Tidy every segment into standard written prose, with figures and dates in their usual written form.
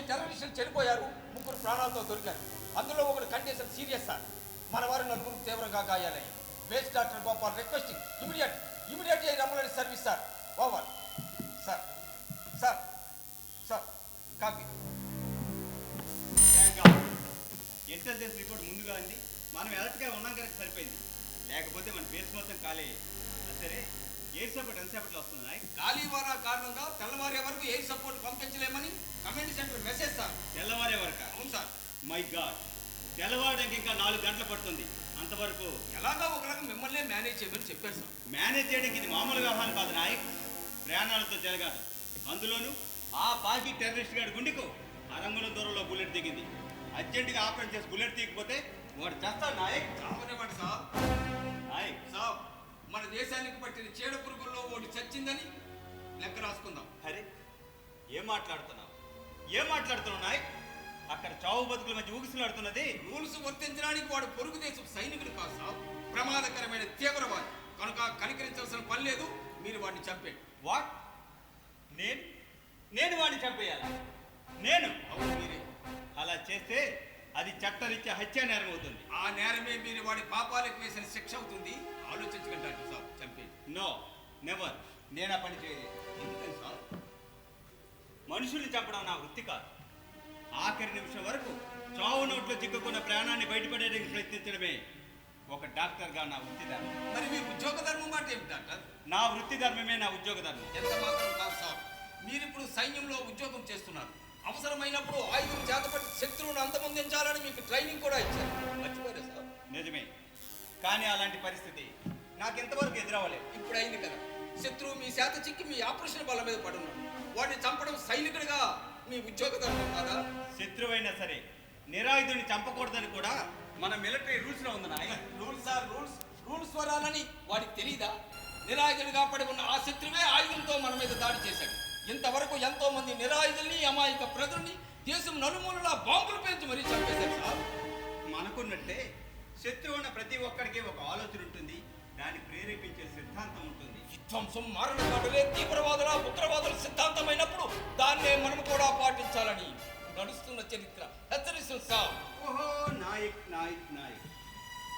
టెర్రరిస్టులు చనిపోయారు, 3 ప్రాణాలతో దొరికారు. అందులో ఒకటి కండిషన్ సీరియస్ సార్. మన వారు 4 తీవ్రంగా గాయాలయ్యాయి. Base doctor Gopal requesting immediate రమ్మని service sir. Over sir. Sir sir copy. Intelligence report ముందుగా ఉంది. మనం ఎలర్ట్గా ఉన్నాం కనుక సరిపోయింది, లేకపోతే మన బేస్ మొత్తం ఖాళీ. సరే, ఎయిర్ సపోర్ట్ ఎంతసేపట్లో వస్తున్నాయి? గాలివాన కారణంగా తెల్లవారే వరకు ఎయిర్ సపోర్ట్ పంపించలేమని కమాండ్ సెంటర్ మెసేజ్ సార్. తెల్లవారే వరకు? అవును సార్. మై గాడ్, తెల్లవారడానికి ఇంకా 4 గంటలు పడుతుంది. అంతవరకు ఎలాగా ఒక రకం మిమ్మల్ని మేనేజ్ చేయమని చెప్పారు సార్. మేనేజ్ చేయడానికి ఇది మామూలు వ్యవహారం కాదు నాయక్. ప్రాణాలతో జరగాలి. అందులోనూ ఆ పాకి టెర్రరిస్ట్ గారి గుండెకు అరంగుల దూరంలో బుల్లెట్ దిగింది. అర్జెంటుగా ఆపరేషన్ చేసి బుల్లెట్ తీయకపోతే వాడు చేస్తాడు నాయక్. చావనివ్వండి సార్. నాయక్ సార్, మన దేశానికి పట్టిన చీడ పురుగుల్లో ఒకటి చచ్చిందని లెక్క రాసుకుందాం. అరే, ఏం మాట్లాడుతున్నావు నాయక్? అక్కడ చావు బతుకుల మధ్య ఊగిసలాడుతున్నది. రూల్స్ వర్తించడానికి వాడు పొరుగు దేశం సైనికుడు కాదు సార్, ప్రమాదకరమైన తీవ్రవాది. కనుక కనికరించాల్సిన పని లేదు, మీరు వాడిని చంపేయండి. వాట్? నేను వాడిని చంపేయాలా? నేను? అవును, మీరే. అలా చేస్తే అది చట్టరీత్యా హత్య నేరం అవుతుంది. ఆ నేరమే మీరు వాడి పాపాలకు వేసిన శిక్ష అవుతుంది. ఆలోచించగలరు సార్, చంపేయండి. No, never. నేను ఆ పని చేయలేదు. ఎందుకని సార్? మనుషుల్ని చంపడం నా వృత్తి కాదు. ఆఖరి నిమిషం వరకు చావు నోట్లో చిక్కుకున్న ప్రాణాన్ని బయటపడేందుకు ప్రయత్నించడమే ఒక డాక్టర్గా నా వృత్తి ధర్మం. మరి మీ ఉద్యోగ ధర్మం మాట ఏమిటి డాక్టర్? నా వృత్తి ధర్మమే నా ఉద్యోగ ధర్మం. ఎంత మాత్రం కాదు సార్. మీరిప్పుడు సైన్యంలో ఉద్యోగం చేస్తున్నారు. అవసరమైనప్పుడు ఆయుధం చేతపట్టి శత్రువును అంతమొందించాలని మీకు ట్రైనింగ్ కూడా ఇచ్చారు. మర్చిపోయారా సార్? నిజమే, కానీ అలాంటి పరిస్థితి నాకెంతవరకు ఎదురవ్వలేదు. ఇప్పుడు అయింది కదా. శత్రువు మీ చేత చిక్కి మీ ఆపరేషన్ బల్ల మీద పడున్నాడు. వాడిని చంపడం సైనికుడిగా మీ ఉద్యోగ ధర్మం కాదా? శత్రువైనా సరే నిరాయుధుని చంపకూడదని కూడా మన మిలిటరీ రూల్స్ లో ఉంది నాయన. Rules are rules. రూల్స్ వరాలని వాడికి తెలీదా? నిరాయుధుడిగా పడి ఉన్న ఆ శత్రువే ఆయుధంతో మన మీద దాడి చేశాడు. ఇంతవరకు ఎంతో మంది నిరాయుధుల్ని, అమాయక ప్రజల్ని దేశం నలుమూలలా బాంబులు పెంచి మరీ చంపేశారు సార్. మనకున్నట్టే శత్రువు ఉన్న ప్రతి ఒక్కరికి ఒక ఆలోచన ఉంటుంది, దాన్ని ప్రేరేపించే సిద్ధాంతం ఉంటుంది. విధ్వంసం మారణకాడులే తీవ్రవాదుల ఉగ్రవాదుల సిద్ధాంతమైనప్పుడు దాన్నే మనం కూడా పాటించాలని నడుస్తున్న చరిత్ర హెచ్చరిస్తుంది సార్. ఓహో, నాయక్ నాయక్ నాయక్,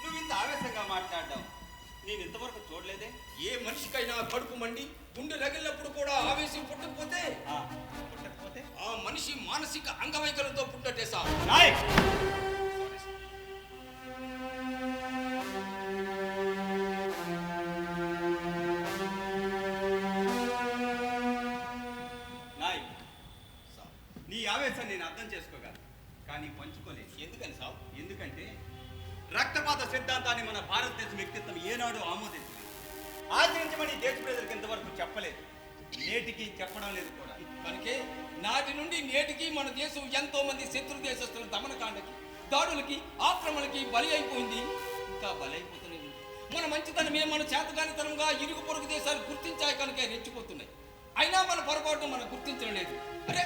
నువ్వు ఇంత ఆవేశంగా మాట్లాడడం నేను ఇంతవరకు చూడలేదే. ఏ మనిషికైనా కడుపు మండి గుండె రగిలినప్పుడు కూడా ఆవేశం పుట్టకపోతే ఆ మనిషి మానసిక అంగవైకల్యంతో పుట్టటే సార్. నాయక్, నీ ఆవేశాన్ని నేను అర్థం చేసుకోగలను, కానీ పంచుకోలేదు. ఎందుకని సార్? ఎందుకంటే రక్తపాత సిద్ధాంతాన్ని మన భారతదేశం వ్యక్తిత్వం ఏనాడు ఆమోదించలేదు, ఆచరించమని దేశ ప్రజలకు ఇంతవరకు చెప్పలేదు, నేటికి చెప్పడం లేదు కూడా. కనుకే నాటి నుండి నేటికి మన దేశం ఎంతో మంది శత్రు దేశస్తుల దమనకాండకి, దాడులకి, ఆక్రమణకి బలి అయిపోయింది, ఇంకా బలి అయిపోతూనే ఉంది. మన మంచితనమే మన చేతగానితనంగా ఇరుగు పొరుగు దేశాలు గుర్తించాయి కనుక రెచ్చిపోతున్నాయి. అయినా మన పొరపాటు మనం గుర్తించడం లేదు. అరే,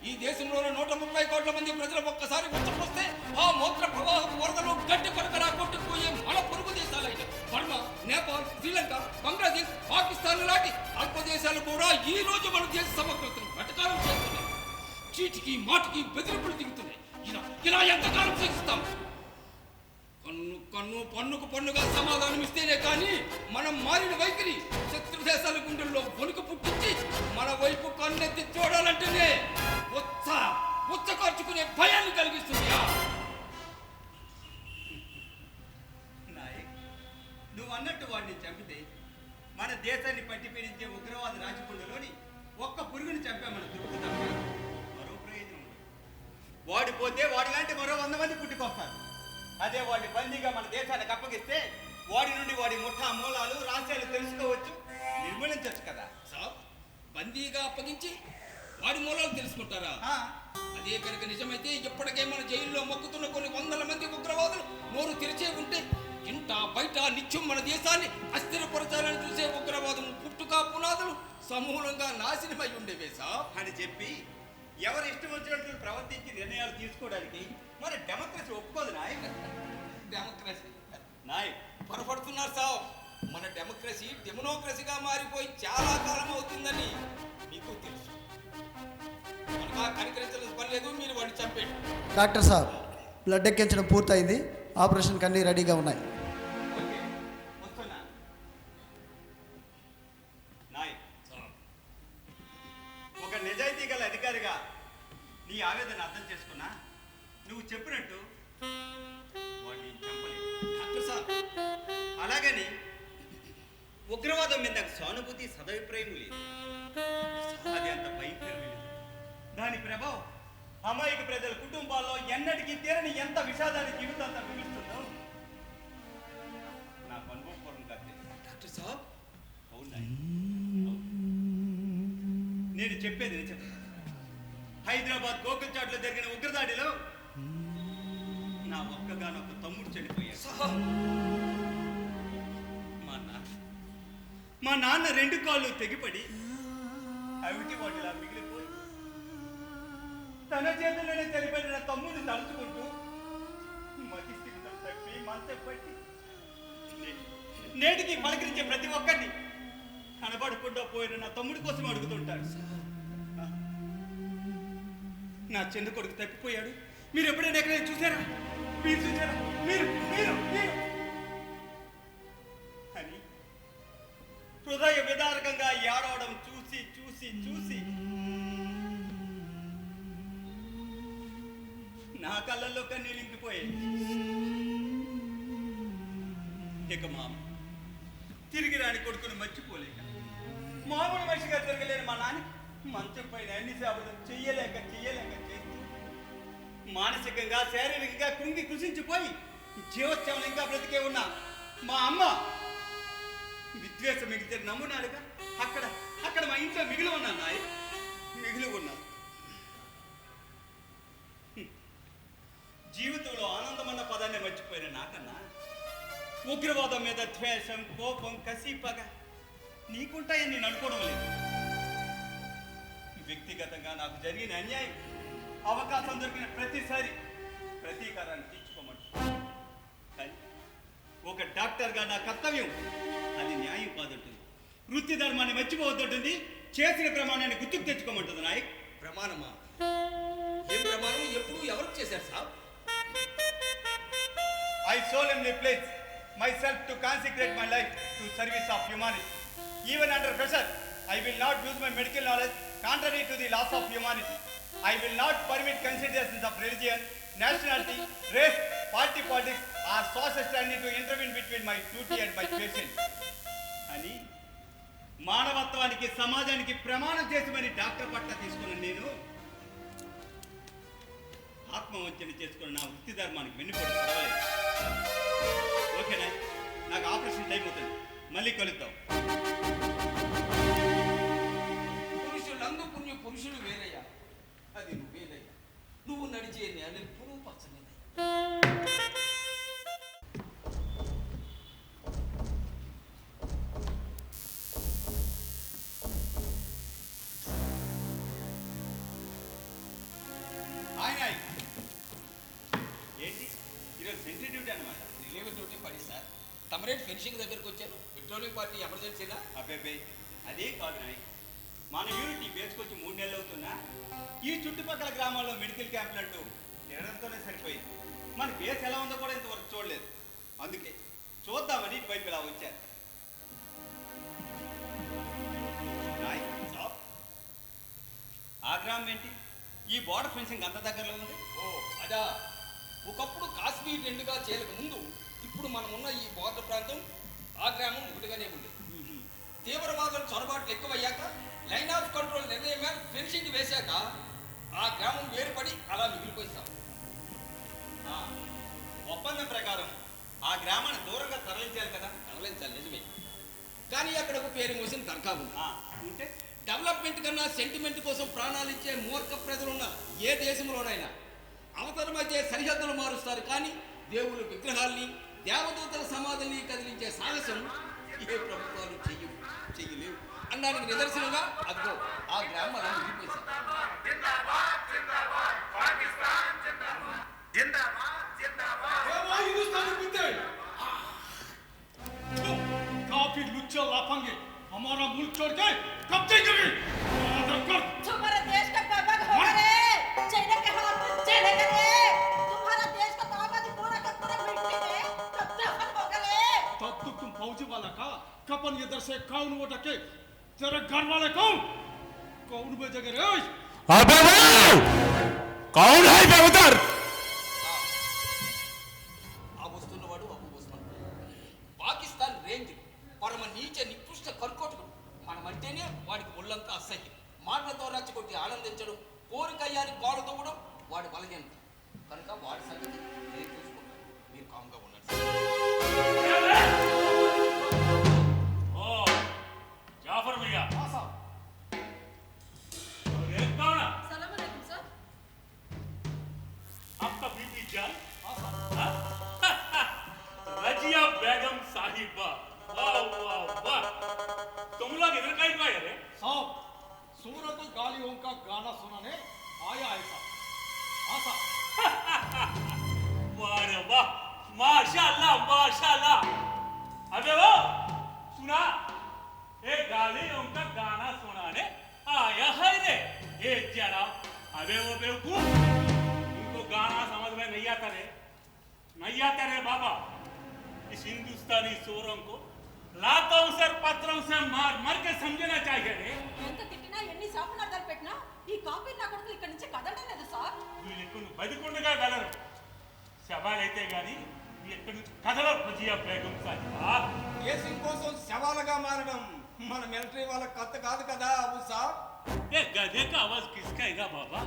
ఈ దేశంలోని 130 కోట్ల మంది ప్రజలు ఒక్కసారి ఉచ్చపోస్తే ఆ మూత్ర ప్రవాహం వరదలు గట్టి కొరకరా కొట్టుకుపోయే మన పొరుగు దేశాలైన బర్మా, నేపాల్, శ్రీలంక, బంగ్లాదేశ్, పాకిస్తాన్ లాంటి అల్ప దేశాలు కూడా ఈ రోజు మన దేశ సమగ్రతను వెటకారం చేస్తున్నాయి. చీటికి మాటికి బెదిరింపులు దిగుతున్నాయి. ఇలా ఎంతకాలం సహిస్తాం? పన్నుకు పన్నుగా సమాధానం ఇస్తేనే కానీ మనం మారిన వైఖరి శత్రు దేశాల గుండెల్లో వణుకు పుట్టించి మన వైపు కన్నెత్తి చూడాలంటేనే ఉచ్చ ఖర్చుకునే భయాన్ని కలిగిస్తుంది. నాయక్, నువ్వు అన్నట్టు వాడిని చంపితే మన దేశాన్ని పట్టి పీడించే ఉగ్రవాద రాజకుండలోని ఒక్క పురుగుని చంపామని తృప్తి తప్ప మరో ప్రయోజనం ఉండదు. వాడిపోతే వాడి లాంటి మరో 100 మంది పుట్టుకొస్తారు. అదే వాడిని బందీగా మన దేశానికి అప్పగిస్తే వాడి నుండి వాడి ముఠా మూలాలు, రహస్యాలు తెలుసుకోవచ్చు, నిర్మూలించవచ్చు కదా. సార్, బందీగా అప్పగించి వాడి మూలాలు తెలుసుకుంటారా? అదే కనుక నిజమైతే ఇప్పటికే మన జైల్లో మొక్కుతున్న కొన్ని 100 మంది ఉగ్రవాదులు నోరు తెరిచే ఉంటే ఇంట బయట నిత్యం మన దేశాన్ని అస్థిరపరచాలని చూసే ఉగ్రవాదం పుట్టుక పునాదులు సమూలంగా నాశనమై ఉండేవే సార్ అని చెప్పి ఎవరు ఇష్టం వచ్చినట్లు ప్రవర్తించి నిర్ణయాలు తీసుకోవడానికి మన డెమోక్రసీ ఒప్పుకోదు నాయక్. డెమోక్రసీ నాయక్, పొరపడుతున్నారు సార్. మన డెమోక్రసీగా మారిపోయి చాలా కాలం అవుతుందని మీకు తెలుసు. కనుక కనికరించాల్సిన పని లేదు. డాక్టర్ సాబ్ బ్లడ్ ఎక్కించడం పూర్తయింది. ఆపరేషన్కి అన్నీ రెడీగా ఉన్నాయి. ఓకే, వస్తున్నా. నాయక్, ఒక నిజాయితీ గల అధికారిగా నీ ఆవేదన అర్థం చేసుకున్నా. నువ్వు చెప్పినట్టు వాడిని చంపలేదు డాక్టర్ సాబ్. అలాగని ఉగ్రవాదం మీద నాకు సానుభూతి సదభిప్రాయం లేదు. అది అంత భయంకరమైనది. దాని ప్రభావం అమాయక ప్రజల కుటుంబాల్లో ఎన్నటికీ తీరని ఎంత విషాదాన్ని జీవితాంతా మిగులుతుందో నాకు అనుభవపూర్వకంగా తెలుసు. డాక్టర్ సాబ్. అవునా? నేను చెప్పేది నిజం. హైదరాబాద్ గోకుల్చాట్లో జరిగిన ఉగ్రదాడిలో నా ఒక్కగానొక్క తమ్ముడు చనిపోయాడు. మా నాన్న 2 కాళ్ళు తెగిపడి అవిటి వాటిలా మిగిలిపోయి తన చేతుల్లోనే చనిపోయిన నా తమ్ముడిని తలుచుకుంటూ మతి స్థితితో తప్పి మంచం పట్టి నేటికి పలకరించే ప్రతి ఒక్కరిని కనబడకుండా పోయిన నా తమ్ముడి కోసం అడుగుతుంటాడు. నా చిన్న కొడుకు తప్పిపోయాడు. మీరు ఎప్పుడైనా ఎక్కడైనా చూసారా? మీరు చూసారా? మీరు మీరు మీరు అని హృదయ విదారకంగా ఏడవడం చూసి చూసి చూసి నా కళ్ళల్లో కన్నీళ్ళు ఇంకిపోయాయి. ఇక మామ తిరిగి రాని కొడుకుని మర్చిపోలేక మామూలు మనిషిగా తిరగలేని మా నాన్న మంచం పైన అన్ని సేవలు చెయ్యలేక చేస్తూ మానసికంగా శారీరకంగా కుంగి కృషించిపోయి జీవోత్సవంగా బ్రతికే ఉన్న మా అమ్మ విద్వేషం మిగిలితే నమ్మునాడుగా అక్కడ మా ఇంట్లో మిగిలి ఉన్నాను నాయ మిగిలి ఉన్నాను. జీవితంలో ఆనందమన్న పదాన్ని మర్చిపోయిన నాకన్నా ఉగ్రవాదం మీద ద్వేషం, కోపం, కసి, పగ నీకుంటాయని నేను అనుకోవడం లేదు. వ్యక్తిగతంగా నాకు జరిగిన అన్యాయం అవకాశం దొరికిన ప్రతిసారి ప్రతీకారాన్ని తీర్చుకోమంటాను. కానీ ఒక డాక్టర్గా నా కర్తవ్యం అది న్యాయం కాదంటుంది. వృత్తి ధర్మాన్ని మర్చిపోవద్దంటుంది. చేసిన ప్రమాణాన్ని గుర్తుకు తెచ్చుకోమంటుంది. నాయక్, ప్రమాణమా? ఏం ప్రమాణం? ఎప్పుడు ఎవరికి చేశారు సాబ్? I solemnly pledge myself to consecrate my life to service of humanity. Even under pressure, I will not use my medical knowledge contrary to the laws of humanity. I will not permit considerations of religion, nationality, race, party politics or social standing to intervene between my duty and my patient. అని మానవత్వానికి సమాజానికి ప్రమాణం చేసి doctor పట్ల తీసుకున్న నేను ఆత్మవంచన చేసుకున్న నా వృత్తి ధర్మానికి వెన్నుపోటు పడవలేదు. ఓకేనా? నాకు ఆపరేషన్ టైం అవుతుంది. మళ్ళీ కలుద్దాం. పురుషులందు పుణ్య పురుషుడు వేరయ్యా. అది నువ్వేనయ్యా. నువ్వు నడిచే నేల ఎప్పుడూ పచ్చనిదయ్యా. ఏంటి ఈరోజు సెంట్రీ డ్యూటీ అనమాట? రిలీవ్ డ్యూటీ పడి సార్. తమరేట్ ఫినిషింగ్ దగ్గరకు వచ్చారు. పెట్రోలింగ్ పార్టీ ఎమర్జెన్సీనా? అబ్బాయి అదే కాదు నాయక్. మన యూనిట్ బేసుకొచ్చి 3 నెలలు అవుతున్నా ఈ చుట్టుపక్కల గ్రామాల్లో మెడికల్ క్యాంపులు అంటూ తినడంతోనే సరిపోయింది. మన బేస్ ఎలా ఉందో కూడా ఇంతవరకు చూడలేదు. అందుకే చూద్దామని ఇటువైపు ఇలా వచ్చారు. నాయక్ సాబ్, ఆ గ్రామం ఏంటి? ఈ బోర్డర్ ఫెన్సింగ్ అంత దగ్గరలో ఉంది. ఓ అదా. ఒకప్పుడు కాశ్మీర్ 2గా చేయక ముందు ఇప్పుడు మనం ఉన్న ఈ బోర్డర్ ప్రాంతం ఆ గ్రామం ఒకటిగానే ఉంది. తీవ్రవాదుల చొరబాట్లు ఎక్కువయ్యాక లైన్ ఆఫ్ కంట్రోల్ నిర్ణయం మీద ఫెన్సింగ్ వేశాక ఆ గ్రామం వేరుపడి అలా మిగిలిపోయిస్తాం. ఒప్పందం ప్రకారం ఆ గ్రామాన్ని దూరంగా తరలించాలి కదా? తరలించాలి, నిజమే. కానీ అక్కడ ఒక పేరు మోసిన దర్గా ఉంది. ఉంటే డెవలప్మెంట్ కన్నా సెంటిమెంట్ కోసం ప్రాణాలు ఇచ్చే మూర్ఖ ప్రజలున్న ఏ దేశంలోనైనా అవతల మధ్య సరిహద్దులు మారుస్తారు. కానీ దేవుళ్ళ విగ్రహాల్ని, దేవదూతల సమాధుల్ని కదిలించే సాహసం ఏ ప్రభుత్వాలు చెయ్యలేవు అనడానికి నిదర్శనంగా అదిగో ఆ గ్రామాలను మిగిలిపోయింది. काफी लुच्चा लाफांगे हमारा मुल्क छोड़ के कब्जे करें। तुम्हारा देश का बर्बाद हो रहा है। चाइना के हाथ में चढ़ेगा रे। कौन वो डके तेरे घर वाले कौन भेजेंगे रे? अबे वो कौन है बे उधर? ఆ వస్తున్నవాడు అబూ ఉస్మాన్ పాకిస్తాన్ రేంజ్ పరమ నీచ నికృష్ట కర్కోటకుడు. మనమంటేనే వాడికి ఒళ్ళంతా అసహ్యం. మాటలతో రచ్చగొట్టి ఆనందించడం, కోరికయ్యాని పాలు తవ్వడం వాడి బలహీనత. కనుక వాడి సంగతి నేను చూసుకుంటాను. మీరు కామ్గా ఉండండి. ओ जाफर भैया हाँ साहब। और एक कौन है? सलाम अलैकुम सर। आपका बीबी जान हाँ साहब। रजिया बेगम साहिबा, वाह वाह वाह, तुम लोग इधर कहीं को आए रे? साहब सूरत गालियों का गाना सुनाने आया है साहब। हाँ साहब। वाह रे वाह, माशाल्लाह माशाल्लाह। अबे वो सुना, एक गालियों का गाना सुनाने आया है रे ये जरा। अबे वो बेवकूफ, उनको गाना समझ में नहीं आता रे, नहीं आता रे बाबा। इस हिंदुस्तानी सोरों को लातों से पत्थरों से मार मार के समझना चाहिए रे। ఎంత తిట్టినా ఎన్ని శాపనార్థాలు పెట్టినా ఈ కాపీ నా కొడుకులు ఇక్కడి నుంచి కదలడం లేదు సార్. వీళ్ళు బతికుండగా వెళ్ళరు, శవాలైతే గాని ఎక్కడి నుంచి కదలరు. రజియా బేగం సాహిబా, దేశం కోసం శవాలుగా మారడం మన మిలిటరీ వాళ్ళ కొత్త కాదు కదా అబూ సాబ్. ये गधे का आवाज किसका है बाबा?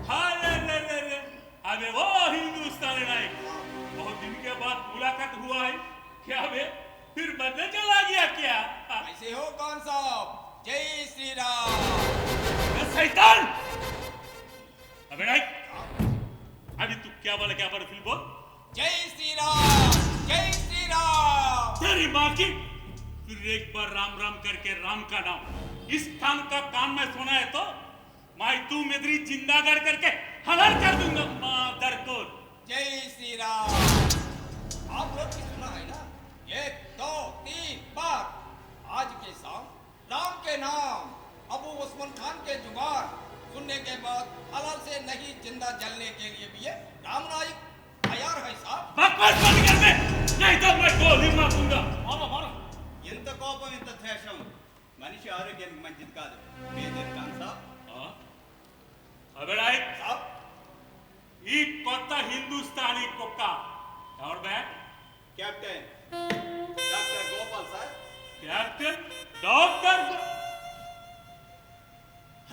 हाँ रे रे रे रे, अबे वो हिंदुस्तानी नायक, बहुत दिन के बाद मुलाकात हुआ है क्या बे? फिर बदले चला गया क्या? ऐसे हो कौन साहब? जय श्री राम। ये शैतान! अबे नायक, अभी तू क्या बोला फिर बोल। जय श्री राम, जय श्री राम। तेरी माँ की, फिर एक बार राम राम करके राम का नाम इस स्थान का कान में सुना है तो मैं तू मेरी जिंदा गाड़ करके हलाल कर दूंगा मादर को। जय श्री राम। आप लोग भी सुना है ना, 1 2 3 बार आज के शाम राम के नाम अबू उस्मान खान के जुबान सुनने के बाद हलाल से नहीं जिंदा जलने के लिए भी ये राम नायक तैयार है साहब। बकवास बंद कर दे, नहीं तो मैं गोली मारूंगा। मारो मारो। ఎంత కోపం ఇంత ద్వేషం మనిషి ఆరోగ్యానికి మంచిది కాదు. మేజర్ ఖాన్ సాబ్ हाँ? अबे नायक, साहब ఈ కొత్త హిందుస్థానీ కుక్క ఎవరు బే? Captain doctor Gopal sir. Captain doctor.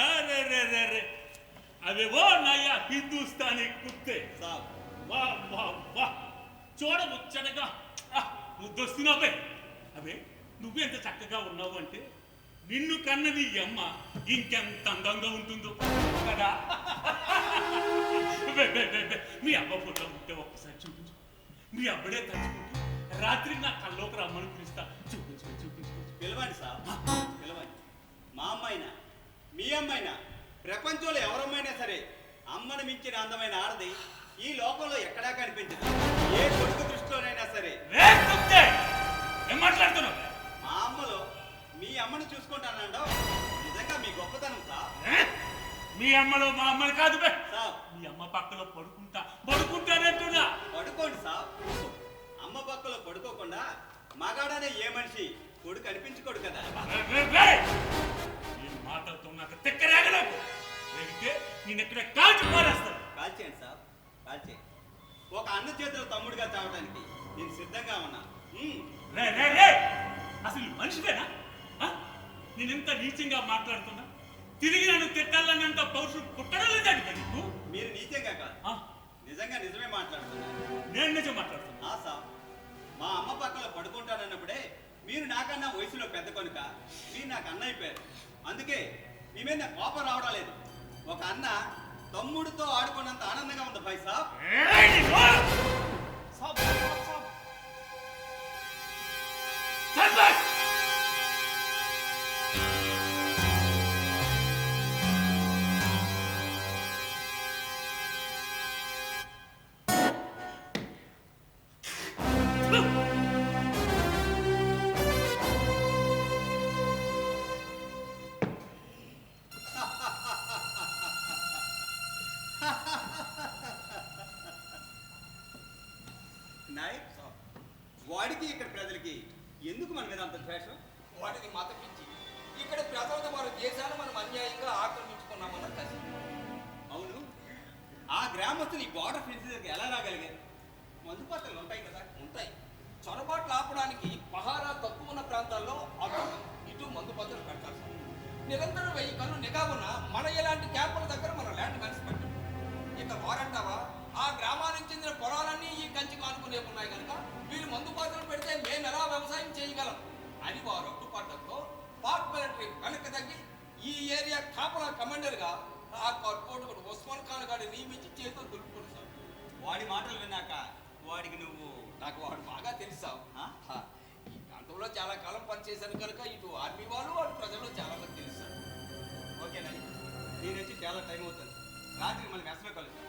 अरे रे रे रे, अबे वो नया हिंदुस्तानी कुत्ते, సాబ్ वाह वाह वाह, చూడ ముచ్చటగా ముద్దొస్తున్నావే. అబే నువ్వెంత చక్కగా ఉన్నావు అంటే నిన్ను కన్నది ఈ అమ్మ ఇంకెంత అందంగా ఉంటుందో కదా. బే, బే, బే, బే, మీ అమ్మ ఫోటో ఉంటే ఒక్కసారి చూపించు. మీ అమ్మడే తలుచుకుంటూ రాత్రి నా కల్లోకి రమ్మని పిలుస్తా. చూపించు చూపించు. పిలవండి సాబ్ పిలవండి. మా అమ్మాయినా మీ అమ్మాయినా ప్రపంచంలో ఎవరమ్మైనా సరే అమ్మను మించిన అందమైన ఆడది ఈ లోకంలో ఎక్కడా కనిపించదు. ఏ కొడుకు దృష్టిలోనైనా సరే. రే కుత్తే, ఏం మాట్లాడుతున్నావు? మా అమ్మలో మీ అమ్మను చూసుకుంటానండో నిజంగా మీ గొప్పతనం సాబ్. మీ అమ్మలో మా అమ్మని కాదు బే, సాబ్ మీ అమ్మ పక్కలో పడుకుంటానంటున్నా. పడుకోండి సాబ్. అమ్మ పక్కలో పడుకోకుండా మగాడనే ఏ మనిషి కొడుకు అనిపించుకోడు కదా. ఈ మాటలతో నాకు తెక్కరేగలకు రేగితే నేను ఎక్కడ కాల్చి పారేస్తాను. కాల్చేయండి సాబ్ కాల్చేయండి. ఒక అన్న చేతిలో తమ్ముడిగా చావడానికి నేను సిద్ధంగా ఉన్నా. రే రే రే, అసలు మనిషివేనా? నేనెంత నీచంగా మాట్లాడుతున్నా, తిరిగి నన్ను తిట్టాలన్నంత పౌరుషం పుట్టడం లేదండి నీకు. మీరు నీచంగా కాదు ఆ, నిజంగా నిజమే మాట్లాడుతున్నారు. నేను నిజం మాట్లాడుతున్నా. సాబ్ మా అమ్మ పక్కన పడుకుంటానన్నప్పుడే మీరు నాకన్నా వయసులో పెద్ద కనుక మీరు నాకు అన్న అయిపోయారు. అందుకే మీ మీద నాకు కోపం రావడం లేదు. ఒక అన్న తమ్ముడితో ఆడుకున్నంత ఆనందంగా ఉంది భాయ్ సాబ్. ఏయ్, నీ నోరు! साहब साहब साहब చల్బట్! నాయక్ వాడికి ఎందుకు మన మీద అంత ద్వేషం? వాటిని మత పిచ్చి. ఇక్కడ ప్రజలతో మన దేశాన్ని మనం అన్యాయంగా ఆక్రమించుకున్నామన్న కసి. అవును, ఆ గ్రామస్తులు ఈ గోడ ఫెన్స్ దగ్గర ఎలా రాగలిగారు? మందుపాత్రలు ఉంటాయి కదా. ఉంటాయి. చొరబాట్లు ఆపడానికి పహారా తక్కువ ఉన్న ప్రాంతాల్లో అటు ఇటు మందు పద్ధతులు పెడతారు. నిరంతరం 1000 కళ్ళు నిఘా ఉన్న మన ఇలాంటి క్యాంపుల దగ్గర మన ల్యాండ్ మ్యాన్స్ పెట్టాం. ఇక వారంటావా, ఆ గ్రామానికి చెందిన పొలాలన్నీ ఈ కంచికి ఆనుకునే ఉన్నాయి కనుక వీరు మందు పాత్రలు పెడితే మేము ఎలా వ్యవసాయం చేయగలం అని వారు అడ్డుపడడంతో పాక్ మిలిటరీ వెనక్కి తగ్గి ఈ ఏరియా కాపలా కమాండర్గా ఆ కోటకుడు ఉస్మాన్ ఖాన్ గారిని నియమించి చేతులు దులుపుకుంటారు. వాడి మాటలు విన్నాక వాడికి నువ్వు నాకు వాడు బాగా తెలుసావు. ఈ ప్రాంతంలో చాలా కాలం పనిచేశాను కనుక ఇటు ఆర్మీ వాళ్ళు అటు ప్రజల్లో చాలా మంది తెలుస్తారు. ఓకేనండి, నేను వచ్చి చాలా టైం అవుతుంది. రాత్రి మళ్ళీ మెస్లో కలుస్తాను.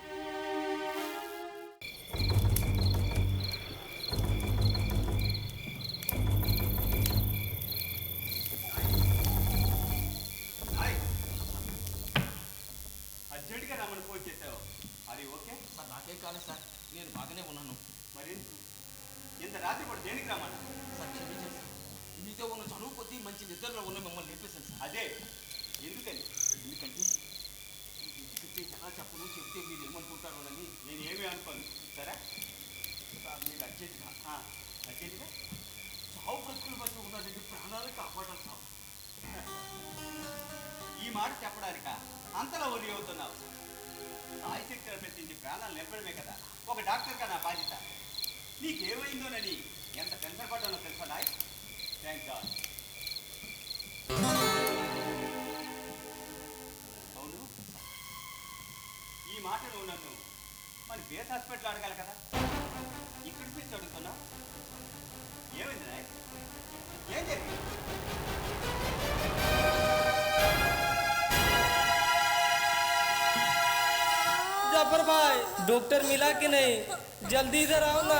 అర్జెంటుగా రమ్మని ఫోన్ చేసావు. అది ఓకే సార్ నాకేం కాలేదు సార్, నేను బాగానే ఉన్నాను. మరి ఇంత రాత్రి కూడా దేనికి రమ్మన్నా? సార్ క్షమించండి సార్, మీతో ఉన్న చదువు కొద్దీ మంచి నిద్రలో ఉన్న మిమ్మల్ని లేపేశాను సార్. అదే ఎందుకని? ఎందుకంటే ఇంటికి ఎలా చెప్పను, చెప్తే మీరు ఏమనుకుంటారోనని. నేను ఏమీ అనుకోను. సరే సార్ మీరు అర్జెంటుగా అర్జెంటుగా చావు బ్రతుకుల మధ్య ఉన్న 2 ప్రాణాలు కాపాడాలి సార్. ఈ మాట చెప్పడానిక అంతలా ఒరి అవుతున్నావు? సాయశక్తిని ప్రశ్నించి ప్రాణాలు నిలబడమే కదా ఒక డాక్టర్గా నా బాధ్యత. నీకేమైందోనని ఎంత టెన్షన్ పడ్డానో తెలుసా నాయ్? Thank God. అవును, ఈ మాట నువ్వు నన్ను మరి బేస్ హాస్పిటల్ అడగాలి కదా, ఇక్కడ పిలిచి అడుగుతున్నా. ఏమైంది నాయ్? ఏం జరిగింది? जाफर भाई, डॉक्टर मिला कि नहीं? जल्दी इधर आओ ना,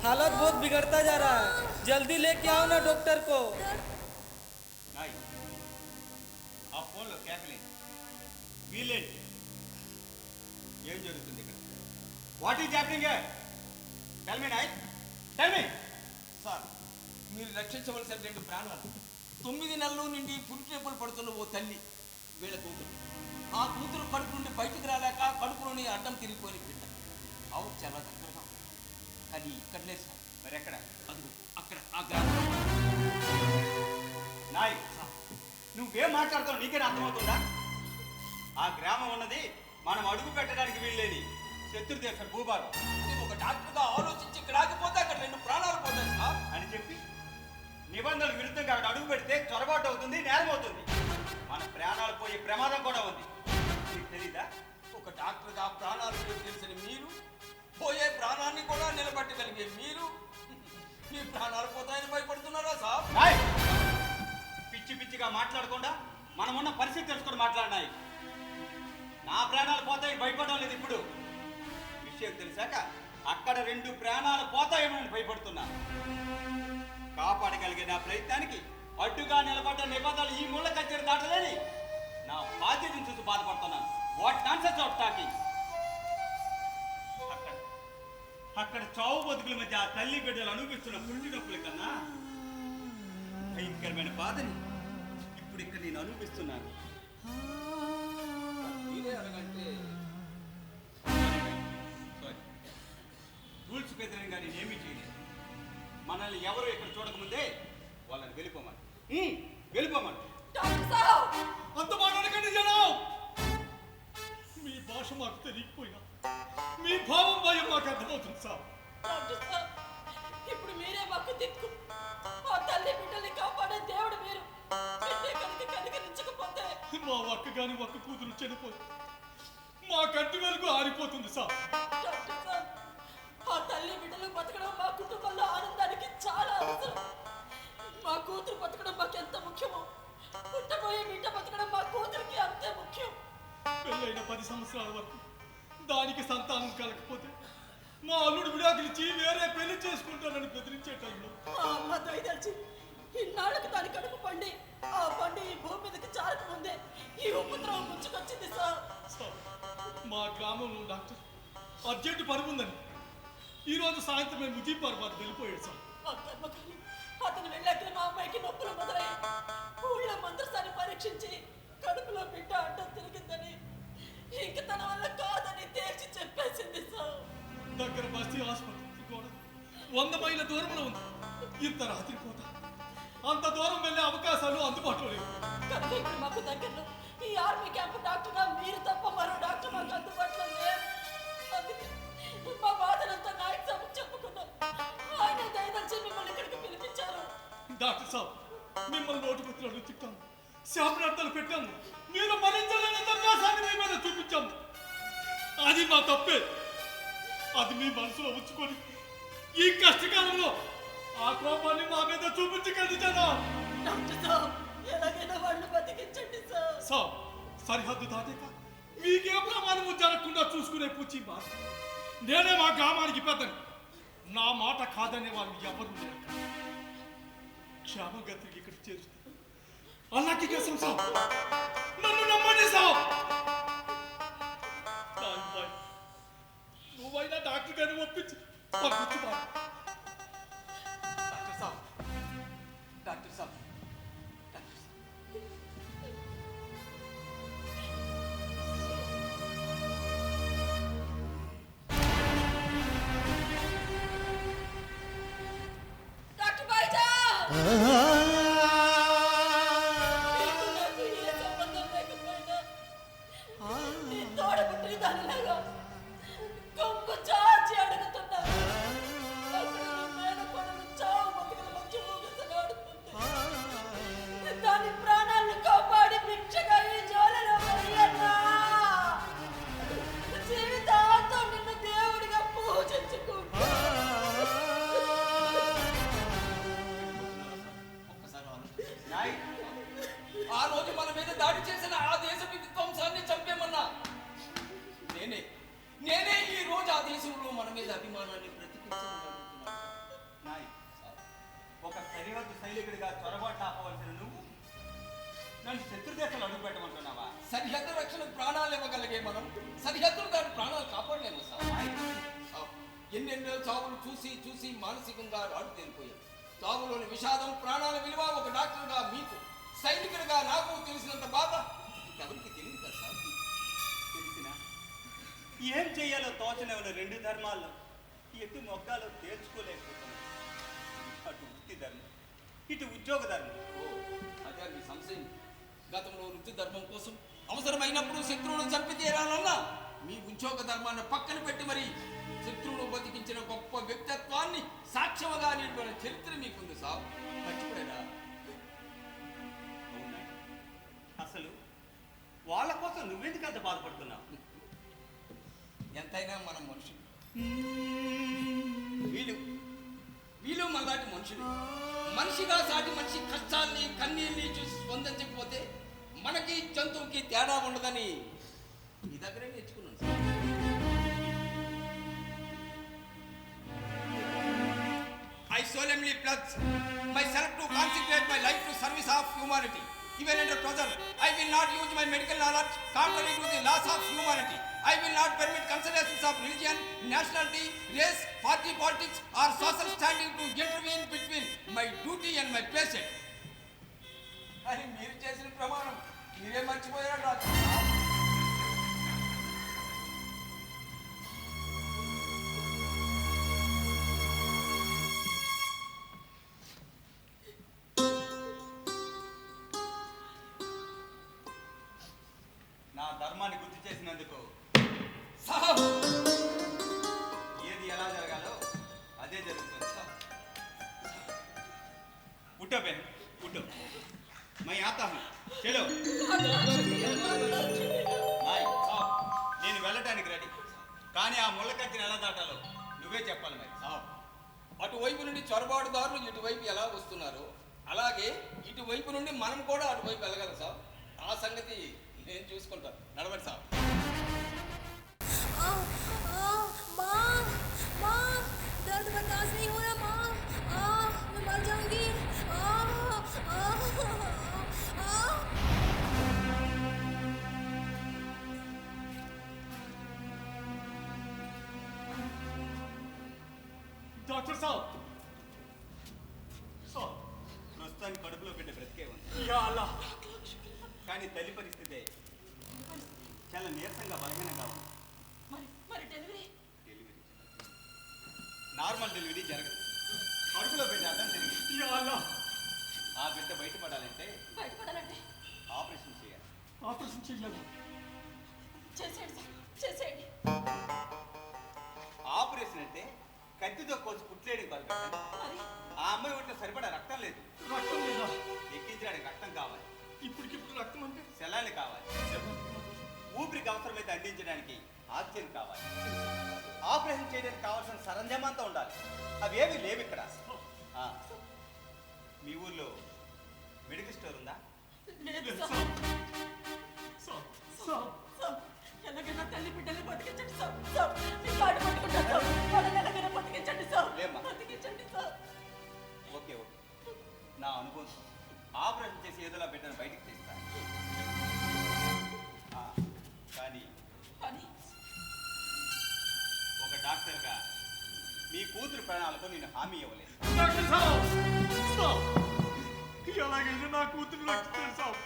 हालत बहुत बिगड़ता जा रहा है. जल्दी लेके आओ ना डॉक्टर को. నాయ్, ఆ ఫోన్లో క్యాప్లెన్ వీలేంటి? ఏం జరుగుతుంది ఇక్కడ? What is happening here? Tell me నాయ్, టెల్ మీ. సార్ మీరు రక్షించవలసిన 2 ప్రాణాలు. 9 నెలలు నుండి పురిటినొప్పులు పడుతున్న ఓ తల్లి, వీళ్ళ కూతురు. ఆ కూతురు కడుపు నుండి బయటికి రాలేక కడుపులోని అడ్డం తిరిగిపోయిన బిడ్డ. అవు చాలా దగ్గరగా ఉంది. కానీ ఇక్కడ లేదు సార్. మరి ఎక్కడ? అదిగో అక్కడ ఆ గ్రామంలో. నాయ్, నువ్వేం మాట్లాడుతావు నీకేనా అర్థమవుతుందా? ఆ గ్రామం ఉన్నది మనం అడుగు పెట్టడానికి వీల్లేని శత్రుదేశ భూభాగం నేను ఒక డాక్టర్గా ఆలోచించి ఇక్కడ ఆగిపోతే అక్కడ 2 ప్రాణాలు పోతాయి సార్ అని చెప్పి నిబంధనలకు విరుద్ధంగా అక్కడ అడుగు పెడితే చొరబాటు అవుతుంది, నేరం అవుతుంది. మన ప్రాణాలు పోయే ప్రమాదం కూడా ఉంది. నీకు తెలీదా? ఒక డాక్టర్గా ప్రాణాలు తెలిసిన మీరు, పోయే ప్రాణాన్ని కూడా నిలబెట్టగలిగే మీరు మీ ప్రాణాలు పోతాయని భయపడుతున్నారా సార్? నాయ్, పిచ్చి పిచ్చిగా మాట్లాడకుండా మనమున్న పరిస్థితి తెలుసుకొని మాట్లాడినాయి. నా ప్రాణాలు పోతాయి భయపడడం లేదు. ఇప్పుడు విషయం తెలిసాక అక్కడ 2 ప్రాణాలు పోతాయేమో అని భయపడుతున్నా. కాపాడగలిగే నా ప్రయత్నానికి అడ్డుగా నిలబడ్డ నిబంధనలు ఈ ముళ్ళ కచ్చేరి దాటలేని నా బాధ్యతను చూసి బాధపడుతున్నాను. What nonsense of talking. అక్కడ చావు బతుకుల మధ్య ఆ తల్లి బిడ్డలు అనుభవిస్తున్న పుట్టి నొప్పుల కన్నా భయంకరమైన బాధని ఇప్పుడు ఇక్కడ నేను అనుభవిస్తున్నాను. మీరే అడగంటే సారీ, రూల్స్ వ్యతిరేకంగా నేనేమీ చేయలేదు. మనల్ని ఎవరు ఇక్కడ చూడకముందే వాళ్ళని వెళ్ళిపోమని. డాక్టర్ సాబ్, అంత మాట అనకండి జనం. మీ భాష మాకు తెలియకపోయినా మీ భావం భయం మాకు అర్థమవుతుంది సార్. డాక్టర్ సాబ్, ఇప్పుడు మీరే మాకు దిక్కు. ఆ తల్లి బిడ్డల్ని కాపాడే దేవుడు మీరు. బిడ్డే కనుక కనికరించకపోతే మా ఒక్క గాని ఒక్క కూతురు చనిపోయి మా కంటి వెలుగు ఆరిపోతుంది సార్. డాక్టర్ సాబ్, ఆ తల్లి బిడ్డలు బతకడం మా కుటుంబంలో ఆనందానికి చాలా అవసరం. మా కూతురు బతకడం మాకు ఎంత ముఖ్యమో, పుట్టబోయే బిడ్డ బతకడం మా కూతురికి అంతే ముఖ్యం. పెళ్ళైన 10 సంవత్సరాల వరకు దానికి సంతానం కలగకపోతే మా అల్లుడు విడాకులిచ్చి వేరే పెళ్లి చేసుకుంటానని బెదిరించే టైంలో మా అమ్మ దయదలిచి ఇన్నాళ్ళకి దాని కడుపు పండి ఆ పండు ఈ భూమి మీదకి చారక ముందే ఈ ఉపద్రవం ముంచుకొచ్చింది సార్. సార్, మా గ్రామంలో డాక్టర్ అర్జెంటు పని ఉందని ఈరోజు సాయంత్రం మేము ముజీబాబాద్ వెళ్ళిపోయాడు సార్. ఆ కర్మకాలి అతను వెళ్ళాక మా అమ్మాయికి నొప్పులు మొదలై ఊళ్ళో మంత్రసాన్ని పరీక్షించి కడుపులో బిడ్డ అడ్డం తిరిగిందని ఇంక తన వల్ల కాదని తేల్చి చెప్పేసింది సార్. దగ్గర బస్తీ ఆసుపత్రి కూడా 100 మైళ్ళ దూరంలో ఉంది. ఇంత రాత్రి పూట అంత దూరం వెళ్ళే అవకాశాలు అందుబాటులో లేవు. కనుక ఇప్పుడు మాకు దగ్గరలో ఈ ఆర్మీ క్యాంప్ డాక్టర్గా మీరు తప్ప మరో డాక్టర్ మాకు అందుబాటులో లేరు. అందుకే మా బాధనంతా నాయక్ సాబ్ చెప్పుకున్నాం. ఆయన దయదలిచి మిమ్మల్ని ఇక్కడికి పిలిపించారు. డాక్టర్ సాబ్, మిమ్మల్ని నోటుకొచ్చినట్లు తిట్టాము, శాపనార్థాలు పెట్టాము, మీరు మరించలేని ధర్మాసాన్ని మీ మీద చూపించాము. అది మా తప్పే. అది మీ మనసులో ఉంచుకొని ఈ కష్టకాలంలో ఆ కోపాన్ని మా మీద చూపించకండి జనా. డాక్టర్ సాబ్, ఎలాగైనా వాళ్ళు బతికించండి సార్. సాబ్, సరిహద్దు దాటాక మీకే ప్రమాణము జరగకుండా చూసుకునే పూచి బాధ. నేనే మా గ్రామానికి పెద్దని. నా మాట కాదనే వాళ్ళు ఎవరు లేరు. క్షేమంగా తిరిగి ఇక్కడ చేరుతుంది. అల్లాకి కోసం సాబ్, నన్ను నమ్మండి సాబ్. నువ్వైనా డాక్టర్ గారిని ఒప్పించి పంపించు బాబు. డాక్టర్ సాబ్, డాక్టర్ సాబ్, డాక్టర్ సాబ్. డాక్టర్ బైజా, నీకు నాకు ఏ సంబంధం లేకపోయినా నీ తోడబుట్టిన దానిలాగా కొంగు చాచి అడుగుతున్నా. అక్కడ నీ మేనకోడలు చావు బతుకుల మధ్య ఊగిసలాడుతుంది. దాని ప్రాణాలను కాపాడి భిక్షగా ఈ జోలలో వెయ్యన్నా. జీవితాంతం నిన్ను దేవుడిగా పూజించుకుంటా. ఒక్కసారి ఆలోచించండి. నాయక్, ఆ రోజు మన మీద దాడి చేసిన ఆ దేశ విధ్వంసాన్ని చంపేమన్నా నేనే ఈ రోజు ఆ దేశంలో మన మీద అభిమానాన్ని బ్రతికించమనుకుంటున్నాను. నాయక్, ఒక సరిహద్దు సైనికుడిగా చొరబాటు ఆపవలసిన నువ్వు నన్ను శత్రుదేశాలు అడుగు పెట్టమంటున్నావా? సరిహద్దు రక్షణకు ప్రాణాలు ఇవ్వగలిగే మనం సరిహద్దులు దాని ప్రాణాలు కాపాడలేము సార్. ఎన్నెన్నో చావులు చూసి చూసి మానసికంగా రాడు తేలిపోయాయి. చావులోని విషాదం, ప్రాణాల విలువ ఒక డాక్టర్గా మీకు, సైనికుడిగా నాకు తెలిసినంత బాధ ఎవరికి తెలియదు కదా సార్. తెలిసినా ఏం చెయ్యాలో తోచనివని రెండు ధర్మాల్లో ఎటు మొగ్గాలో తేల్చుకోలేకపోతున్నాను. అటు వృత్తి ధర్మం, ఇటు ఉద్యోగ ధర్మం. ఓ, అదే మీ సంశయం. గతంలో వృత్తి ధర్మం కోసం అవసరమైనప్పుడు శత్రువును చంపి తీరాలన్నా మీ ఉద్యోగ ధర్మాన్ని పక్కన పెట్టి మరి శత్రువును బతికించిన గొప్ప వ్యక్తిత్వాన్ని సాక్ష్యముగా నిలిపిన చరిత్ర మీకుంది సార్. మర్చిపోయారా? అవునా? అసలు వాళ్ళ కోసం నువ్వెందుకు అంత బాధపడుతున్నావు? ఎంతైనా మనం మనుషులు. వీళ్ళు మనలాంటి మనుషులు. మనిషిగా సాటి మనిషి కష్టాల్ని కన్నీళ్ళని చూసి స్పందించకపోతే మనకి జంతువుకి తేడా ఉండదని మీ దగ్గరే నేర్చుకున్నాను sir. I solemnly pledge myself to consecrate my life to service of humanity. Even under pressure, I will not use my medical knowledge contrary to the laws of humanity. I will not permit considerations of religion, nationality, race, party politics or social standing to intervene between my duty and my patient. అని మీరు చేసిన ప్రమాణం మీరే మర్చిపోయారు doctor. నా ధర్మాన్ని గుర్తు చేసినందుకు సాహబ్, ఏది ఎలా జరగాలో అదే జరుగుతుంది. उठो बहन, उठो। मैं आता हूँ, चलो। నేను వెళ్ళటానికి రెడీ, కానీ ఆ ముళ్ళ కత్తిని ఎలా దాటాలో నువ్వే చెప్పాలి మరి. సాబ్, అటువైపు నుండి చొరబాటుదారులు ఇటువైపు ఎలా వస్తున్నారో అలాగే ఇటువైపు నుండి మనం కూడా అటువైపు వెళ్ళగలం సాబ్. ఆ సంగతి నేను చూసుకుంటాను. నడవండి సాబ్. माँ, दर्द बर्दाश्त नहीं हो रहा माँ, मैं मर जाऊंगी। डॉक्टर साहब, साहब కానీ తల్లి పరిస్థితే చాలా నీరసంగా బలహీనంగా ఉంది. మరి మరి డెలివరీ డెలివరీ నార్మల్ డెలివరీ జరగదు. కడుపులో బిడ్డ అర్థం జరిగింది. యా అల్లా, ఆ బిడ్డ బయటపడాలంటే బయటపడాలంటే ఆపరేషన్ చేయాలి. ఆపరేషన్ చెయ్యాలి. చేసేయండి సార్, చేసేయండి. ఆపరేషన్ అంటే కత్తితో కోసి కుట్లేయడం కాదు కదా. మరి ఆ అమ్మాయి ఒంట్లో సరిపడా రక్తం లేదు. రక్తం లేదా? ఎక్కించడానికి రక్తం కావాలి, ఇప్పటికిప్పుడు రక్తం అంటే సెలాన్లు కావాలి, ఊపిరికి అవసరమైతే అందించడానికి ఆక్సిజన్ కావాలి. ఆపరేషన్ చేయడానికి కావాల్సిన సరంజామంతా ఉండాలి. అవేవి లేవు ఇక్కడ. ఆ, మీ ఊర్లో మెడికల్ స్టోర్ ఉందా? లేదు సార్. సార్, సార్, సార్, ఎలాగైనా తల్లి బిడ్డల్ని బతికించండి సార్. సార్, మీ కాళ్ళు పట్టుకుంటాను సార్. వాళ్ళని ఎలాగైనా బతికించండి సార్. లేమ్మా. బతికించండి సార్. ఓకే ఓకే, నా అనుభవం ఆపరేషన్ చేసి ఏదోలా బిడ్డను బయటికి తీస్తాను. కానీ కానీ ఒక డాక్టర్గా మీ కూతురు ప్రాణాలకు నేను హామీ ఇవ్వలేదు. డాక్టర్ సాబ్, సాబ్, ఎలాగైనా నా కూతురు రక్షించారు సాబ్.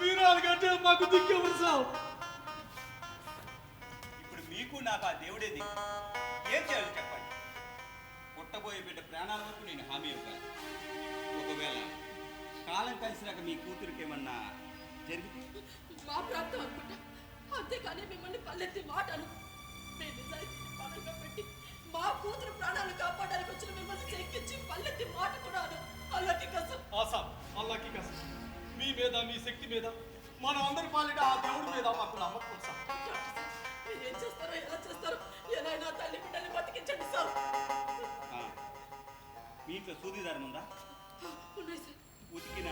మీరు అలాగంటే మాకు దిక్కెవరు సాబ్? ఇప్పుడు మీకు నాకు ఆ దేవుడే దిక్కు. ఏం చేయాలో చెప్పండి. పుట్టబోయే బిడ్డ ప్రాణాల వరకు నేను హామీ ఇవ్వగలను. ఒకవేళ కాలం కలిసినాక మీ కూతురికి ఏమన్నా జరిగితే మా ప్రాంతం అనుకుంటా. అంతేకాని మిమ్మల్ని పల్లెత్తి మాటలు మీ నిజాయితీ పనులుగా పెట్టి మా కూతురు ప్రాణాలు కాపాడడానికి వచ్చిన మిమ్మల్ని చెక్కించి పల్లెత్తి మాట కూడా అలాంటి కసం. సాబ్, అల్లాకి కసం. మీ మీద, మీ శక్తి మీద, మన అందరి పాలిట ఆ దేవుడి మీద మాకు నమ్మకం సార్. మీరు ఏం చేస్తారో ఎలా చేస్తారో ఎలా అయినా తల్లి బిడ్డల్ని బతికించండి సార్. మీ ఇంట్లో సూదిదారం ఉందా? ఉన్నాయి సార్, ఉతికిన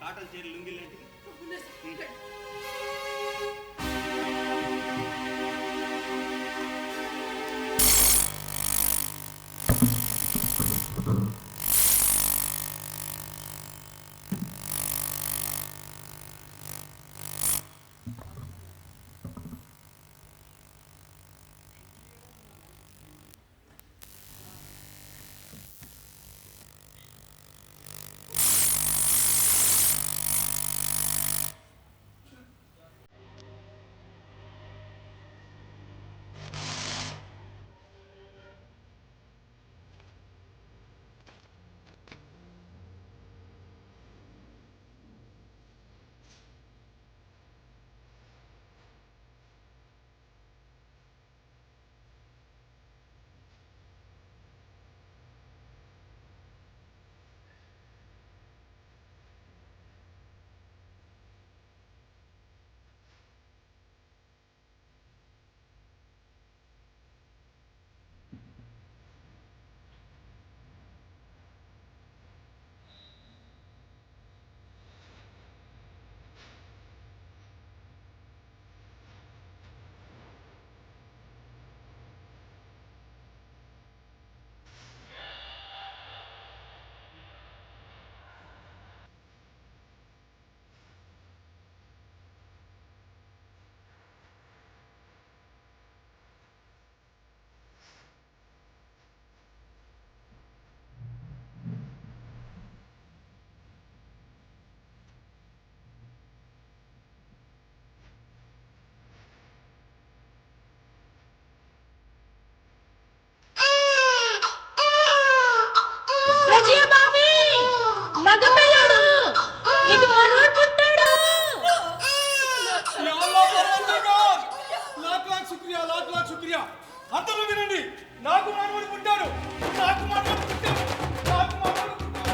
కాటన్ చీరలు లుంగిలు లాంటివి? ఉన్నాయి సార్. అందరూ వినండి, నాకు మనవడు పుట్టాడు, నాకు మనవడు పుట్టాడు, నాకు మనవడు పుట్టాడు.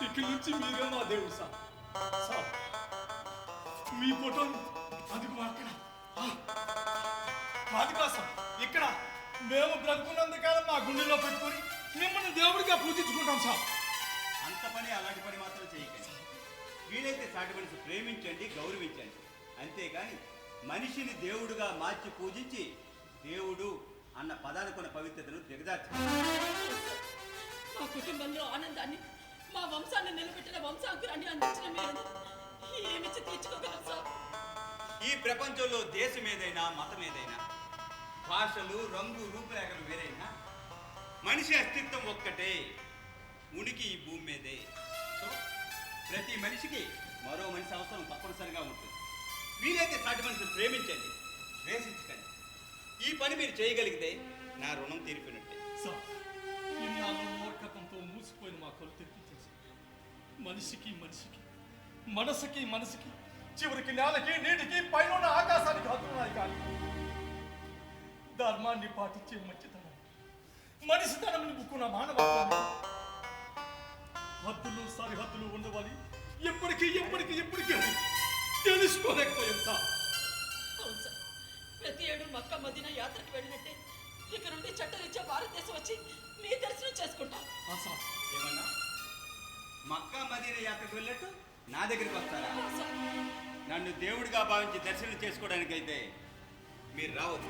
ఇక్కడి నుంచి మీరే నా దేవుడు సార్. మీ ఫోటోని అది అక్కడ అది కాదు సార్, ఇక్కడ మేము బ్రతుకున్నందుకాలం మా గుండెలో పెట్టుకొని మిమ్మల్ని దేవుడిగా పూజించుకుంటాం సార్. అంత పని అలాంటి పని మాత్రం చేయకండి. వీలైతే సాటి మనిషి ప్రేమించండి, గౌరవించండి. అంతేగాని మనిషిని దేవుడుగా మార్చి పూజించి దేవుడు అన్న పదాలకున్న పవిత్రతను దిగజార్చండి. మా కుటుంబంలో ఆనందాన్ని, మా వంశాన్ని నిలబెట్టిన వంశాంకురాన్ని అందించిన మీరు ఏమిచ్చి తీర్చుకోగలం సార్? ఈ ప్రపంచంలో దేశం ఏదైనా మతం ఏదైనా భాషలు రంగు రూపురేఖలు వేరైనా మనిషి అస్తిత్వం ఒక్కటే, ఉనికి ఈ భూమి మీదే. సో ప్రతి మనిషికి మరో మనిషి అవసరం తప్పనిసరిగా ఉంటుంది. వీలైతే సాటి మనిషిని ప్రేమించండి, ద్వేషించకండి. ఈ పని మీరు చేయగలిగితే నా రుణం తీరిపోయినట్టే. సార్, ఇన్నాళ్ళు మూర్ఖతంతో మూసిపోయిన మా కళ్ళు తెప్పించేసి మనిషికి మనిషికి, మనసుకి మనసుకి, చివరికి నేలకి నీటికి పైన ఆకాశానికి హద్దున్నాయి. కానీ ధర్మాన్ని పాటించే మంచితనం, మనిషితనం నింపుకున్న మానవత్వాన్ని హద్దులు సరిహద్దులు ఉండవాలి ఎప్పటికీ తెలుసుకోలేకపోయాం సార్. అవును సార్, ప్రతి ఏడు మక్కా మదీనా యాత్రకు వెళ్ళినట్టే ఇక నుండి చట్టరీత్యా భారతదేశం వచ్చి మీ దర్శనం చేసుకుంటాం. సార్, ఏమన్నా మక్కా మదీనా యాత్రకు వెళ్ళట్టు నా దగ్గరికి వస్తారా? నన్ను దేవుడిగా భావించి దర్శనం చేసుకోవడానికైతే మీరు రావద్దు.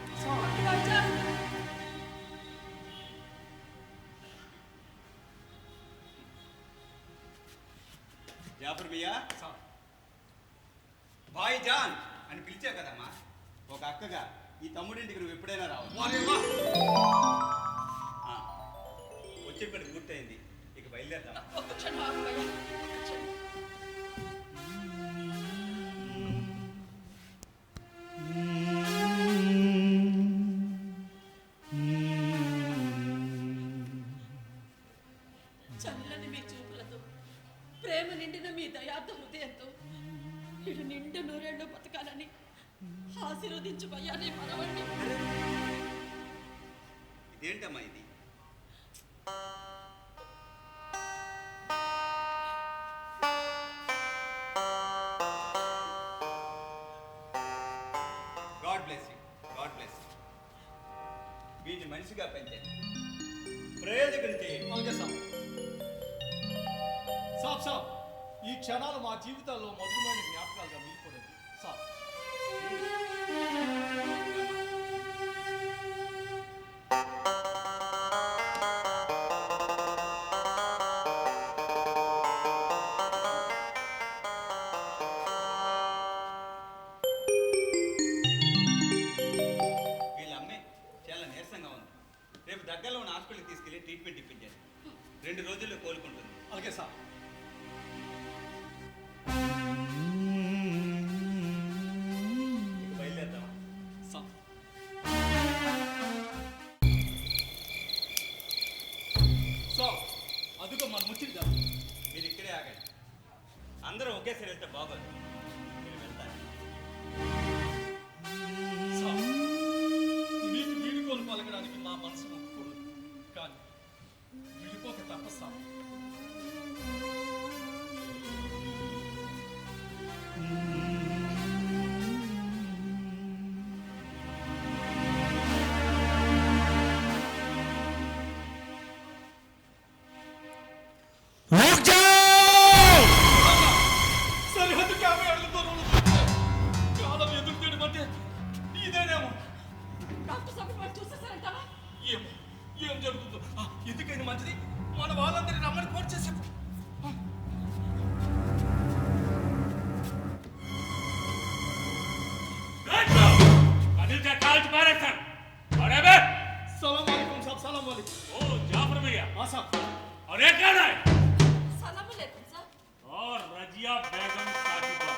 జాఫర్ మియా, భాయ్ జాన్ అని పిలిచావు కదమ్మా, ఒక అక్కగా ఈ తమ్ముడింటికి నువ్వు ఎప్పుడైనా రావు. వచ్చే పని పూర్తయింది, ఇక బయలుదేరదాం. ఒక్క క్షణం ఆగు భయ్యా, ఒక్క క్షణం. చల్లని మీ చూపులతో, ప్రేమ నిండిన మీ దయార్థ హృదయంతో ఇటు నిండు నూరేళ్ళు బతకాలని ఆశీర్వదించు భయ్యా నీ మనవణ్ణి. ఇదేంటమ్మా ఇది? God bless you, God bless you. వీడిని మనిషిగా పెంచండి, ప్రయోజకుని చేయండి. అలాగే సార్. సాబ్, ఈ క్షణాలు మా జీవితాల్లో మధురమైన జ్ఞాపకాలుగా మిగిలిపోలేదు సార్. వీళ్ళ అమ్మే చాలా నీరసంగా ఉంది. రేపు దగ్గరలో ఉన్న హాస్పిటల్కి తీసుకెళ్ళి ట్రీట్మెంట్ ఇప్పించాను. 2 రోజుల్లో కోలుకుంటుంది. అలాగే సార్. బయలుదేరదామా? సార్, అదిగో మన ముచ్చిగా. మీరు ఇక్కడే ఆగండి, అందరూ ఒకేసారి వెళ్తే బాగోదు. మీరు వెళ్తారు. సార్, మీకు వీడుకోలు పలకడానికి మా మనసు ఒప్పుకోదు, కానీ విడిపోక తప్ప సార్. సరిహద్దు 50 అడుగుల దూరంలో కాలం ఎదురు తీయడమంటే ఇదేనేమో. డాక్టర్ సాబ్ వాళ్ళు చూసేసారంటావా? ఏం జరుగుతుందో ఎందుకైనా మంచిది మన వాళ్ళందరినీ రమ్మని ఫోన్ చేసి చెప్పు. सलाम वालेकुम साहब, सलाम वालेकुम. ओ जाफर भैया, हाँ साहब. और ये कौन है? సలాం అలైకుం సార్. और రజియా బేగం సాహిబా.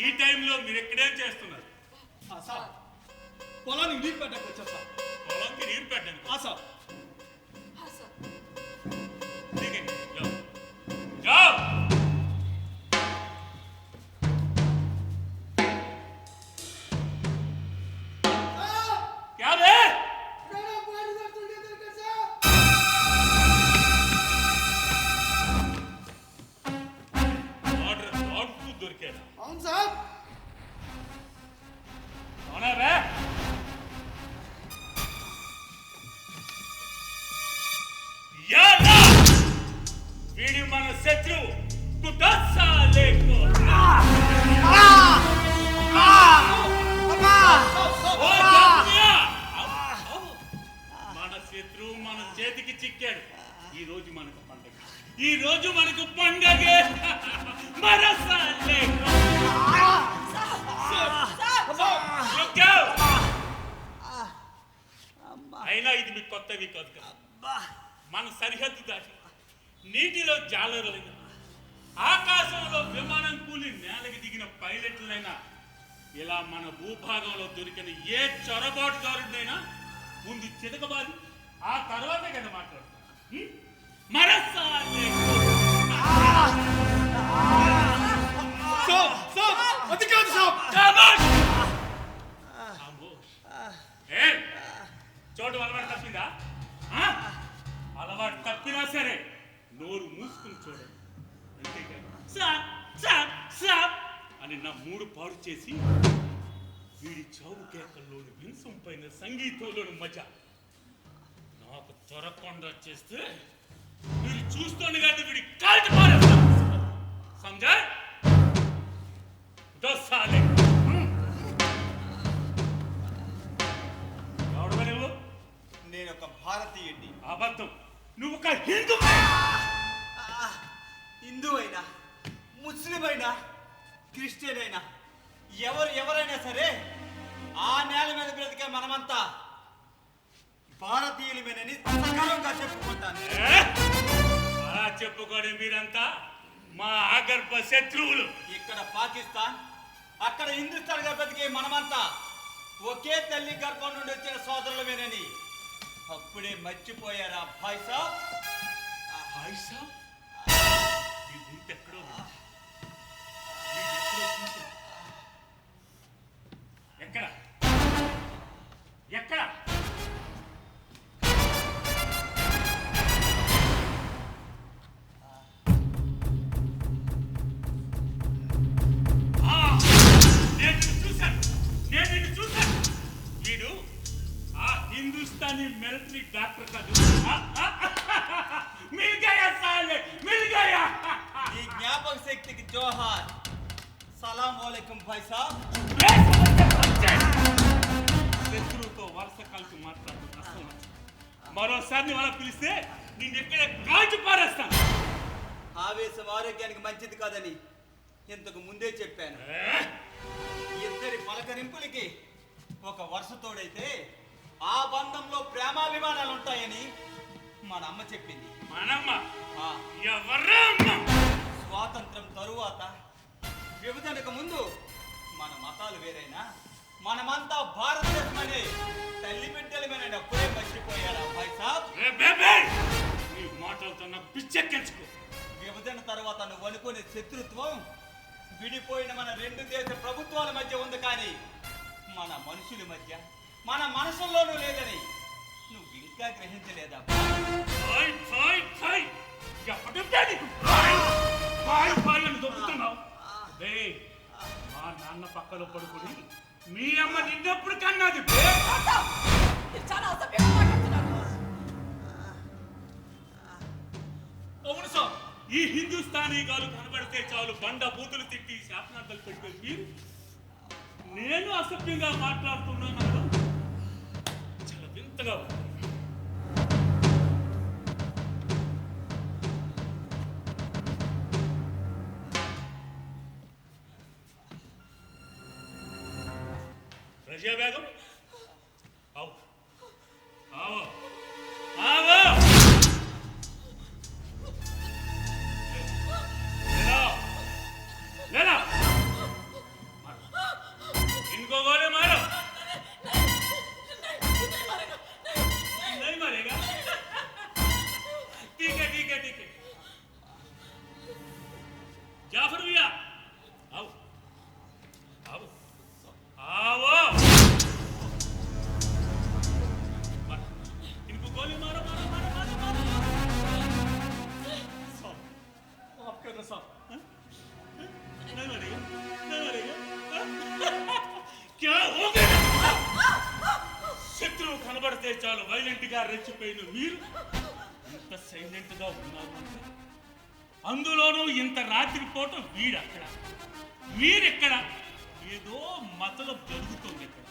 ఈ టైంలో మీరు ఎక్కడేం చేస్తున్నారు? సార్, పొలానికి నీరు పెట్టడానికి వచ్చారు సార్. పొలంకి నీరు పెట్టండి. సార్. సార్, ठीक है, जाओ जाओ. क्या बे? ऑर्डर लॉर्ड को దొరికేనా? అవును సార్. అవునా బే? యాలా వీడి మన శత్రువు కుతస్సా లేకో. ఓ జమ్మియా! మన శత్రువు మన చేతికి చిక్కాడు. ఈ రోజు మనకు పండగ, ఈ రోజు మనకు పండగే. మరసా లేకో. సార్, ఇవి కొత్తవి కాదు కదా. మన సరిహద్దు దాటి నీటిలో జాలరులైన ఆకాశంలో విమానం కూలి నేలకి దిగిన పైలట్లైనా ఇలా మన భూభాగంలో దొరికిన ఏ చొరబాటుదారుడైనా ముందు చితకబాది ఆ తర్వాత కదా మాట్లాడుతాం. మరసాలే అది కాదు సాబ్. చోటు అలవాటు తప్పిందా? అలవాటు తప్పినా సరే నోరు మూసుకుని చూడండి. అంతేకాదు సాబ్ సాబ్ సాబ్ అని నా మూడు పాడు చేసి వీడి చావు కేకల్లోని వింసం పైన సంగీతంలోని మజా నాకు త్వరకుండా చేస్తే మీరు చూస్తూనే కాదు వీడి కాల్చి పారేస్తాను. సమజా? దోసాలే ఎవడవా నువ్వు? నేను ఒక భారతీయుడిని. అబద్ధం. నువ్వు ఒక హిందూ. హిందూ అయినా, ముస్లిం అయినా, క్రిస్టియన్ అయినా, ఎవరైనా సరే ఆ నేల మీద బ్రతికే మనమంతా భారతీయులమేనని సగర్వంగా చెప్పుకుంటాను. అలా చెప్పుకోండి. మీరంతా మా ఆగర్భ శత్రువులు. ఇక్కడ పాకిస్తాన్, అక్కడ హిందుస్థాన్ గా బ్రతికే మనమంతా ఒకే తల్లి గర్భం నుండి వచ్చిన సోదరులమేనని అప్పుడే మర్చిపోయారా భాయ్ సాబ్? హాయ్ సాబ్, ఈ గుంట ఎక్కడో చూసా. ఎక్కడ ఎక్కడ? నేను చూశాను. వీడు ఆ హిందుస్థానీ మిలిటరీ డాక్టర్ కాదు. మిల్ గయా సాలే, మిల్ గయా. ఈ జ్ఞాపక శక్తికి జోహార్. సలాం వాలేకుం భాయ్ సాబ్. శత్రువుతో వరుస కలిసి మాట్లాడుతున్నా. మరోసారి వాళ్ళ పిలిస్తే నేను ఎక్కడ కాల్చి పారేస్తాను. ఆవేశం ఆరోగ్యానికి మంచిది కాదని ఇంతకు ముందే చెప్పాను. ఇద్దరి పలకరింపులకి ఒక వరుస తోడైతే ఆ బంధంలో ప్రేమాభిమానాలు ఉంటాయని మన అమ్మ చెప్పింది. మనమ్మ? ఆ, ఎవరమ్మ? స్వాతంత్రం తరువాత విభజనకు ముందు మన మతాలు వేరైనా మనమంతా భారతదేశం అనే తల్లి బిడ్డలమేనని అప్పుడే మర్చిపోయారా భాయ్ సాబ్? నీ మాటలతో నాకు పిచ్చెక్కించుకో. విభజన తర్వాత నువ్వు అనుకునే శత్రుత్వం విడిపోయిన మన రెండు దేశ ప్రభుత్వాల మధ్య ఉంది, కానీ మన మనుషుల మధ్య మన మనసుల్లోనూ లేదని నువ్వు ఇంకా గ్రహించలేదా? మా నాన్న పక్కలో పడుకుని మీ అమ్మ నిన్నప్పుడు కన్నది. మీరు చాలా అసభ్యంగా మాట్లాడుతున్నారు. అవును సాబ్. ఈ హిందుస్థానీ గాలు కనబడితే చాలు బండ బూతులు తిట్టి శాపనార్థాలు పెట్టుకుని మీరు నేను అసభ్యంగా మాట్లాడుతున్నాను. చాలా వింతగా ఉంది. రజియా బేగం, ఆవు ఆవు ఆవు. लेना इनको गोले मारो. नहीं मारेगा? ठीक है ठीक है ठीक है. जाफर भैया आओ आओ आओ. इनको गोली मारो मारो मारो मारो मारो. साहब आप कर रहे साहब. नहीं मरेगा नहीं मरेगा. क्या हो गया? శత్రువు కనబడితే చాలు వైలెంట్ గా రెచ్చిపోయిన మీరు ఇంత సైలెంట్ గా ఉన్నారు అంటే, అందులోనూ ఇంత రాత్రి పూట వీడక్కడ మీరెక్కడ ఏదో మతలో జరుగుతుంది ఇక్కడ.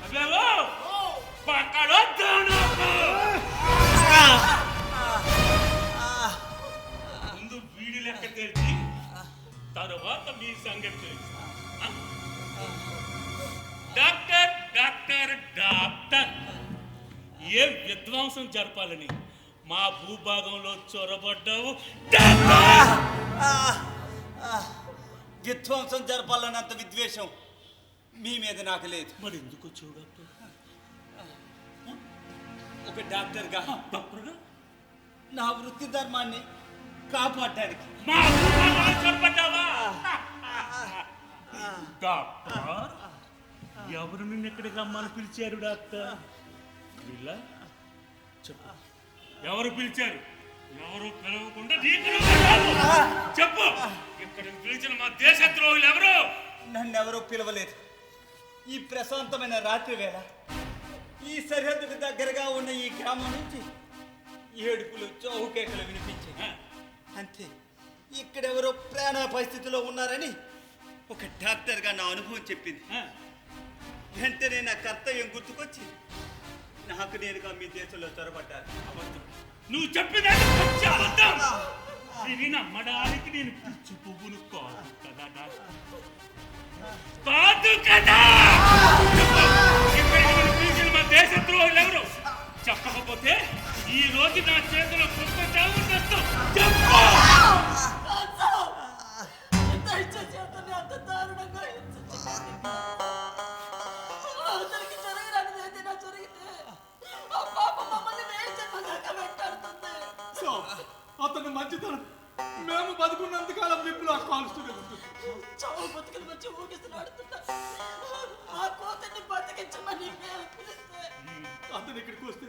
అదేవో పక్కడొద్దాను. ముందు వీడి లెక్క తెలిసి తర్వాత మీ సంగతి తెలుసు. డాక్టర్ డాక్టర్ డాక్టర్ ఏ విధ్వంసం జరపాలని మా భూభాగంలో చొరబడ్డావు డాక్టర్. విధ్వంసం జరపాలన్నంత విద్వేషం మీ మీద నాకు లేదు. మరి ఎందుకు వచ్చావు డాక్టర్? ఒక డాక్టర్గా డాక్టర్గా నా వృత్తి ధర్మాన్ని కాపాడడానికి. మా భూభాగంలో చొరబడ్డావా డాక్టర్? ఎవరు నిన్ను ఎక్కడికి రమ్మని పిలిచారు డాక్టర్? వీళ్ళ చెప్పు, ఎవరు పిలిచారు? ఎవరు పిలవకుండా నీకు నువ్వు వెళ్ళావు. చెప్పు, ఇక్కడికి పిలిచిన మా దేశద్రోహులు ఎవరు? నన్నెవరూ పిలవలేదు. ఈ ప్రశాంతమైన రాత్రి వేళ ఈ సరిహద్దుకు దగ్గరగా ఉన్న ఈ గ్రామం నుంచి ఏడుపులు చౌకేకలు వినిపించాయి. అంతే, ఇక్కడెవరో ప్రాణాపాయ స్థితిలో ఉన్నారని ఒక డాక్టర్గా నా అనుభవం చెప్పింది. వెంటనే నా కర్తవ్యం గుర్తుకొచ్చి నాకు నేనుగా మీ దేశంలో చొరబడ్డాను. నువ్వు చెప్పినది పచ్చి అబద్ధం. ఇది నమ్మడానికి నేను పిచ్చి పువ్వును కాదు కదా డాక్టర్, కాదు కదా. ఇక్కడికి మనం పిలిచిన మా దేశద్రోహులు ఎవరు? చెప్పకపోతే ఈ రోజు నా చేతిలో గొప్ప చావు నష్టం. చెప్పు. దయచేసి అతన్ని అంత దారుణంగా హింసించకండి. అతనికి జరగరానిది ఏదైనా జరిగితే ఆ పాపం మమ్మల్ని వేడి జన్మ దాకా వెంటాడుతుంది. అతను మంచితనం మేము బతుకున్నంతకాలం విప్పులు కాలుస్తూనే ఉంటుంది. చావు బతుకుల వచ్చి ఊగిస్తున్నాడుతున్నా మా కూతుర్ని బతికించమని మేము పిలిస్తే అతను ఇక్కడికి వస్తే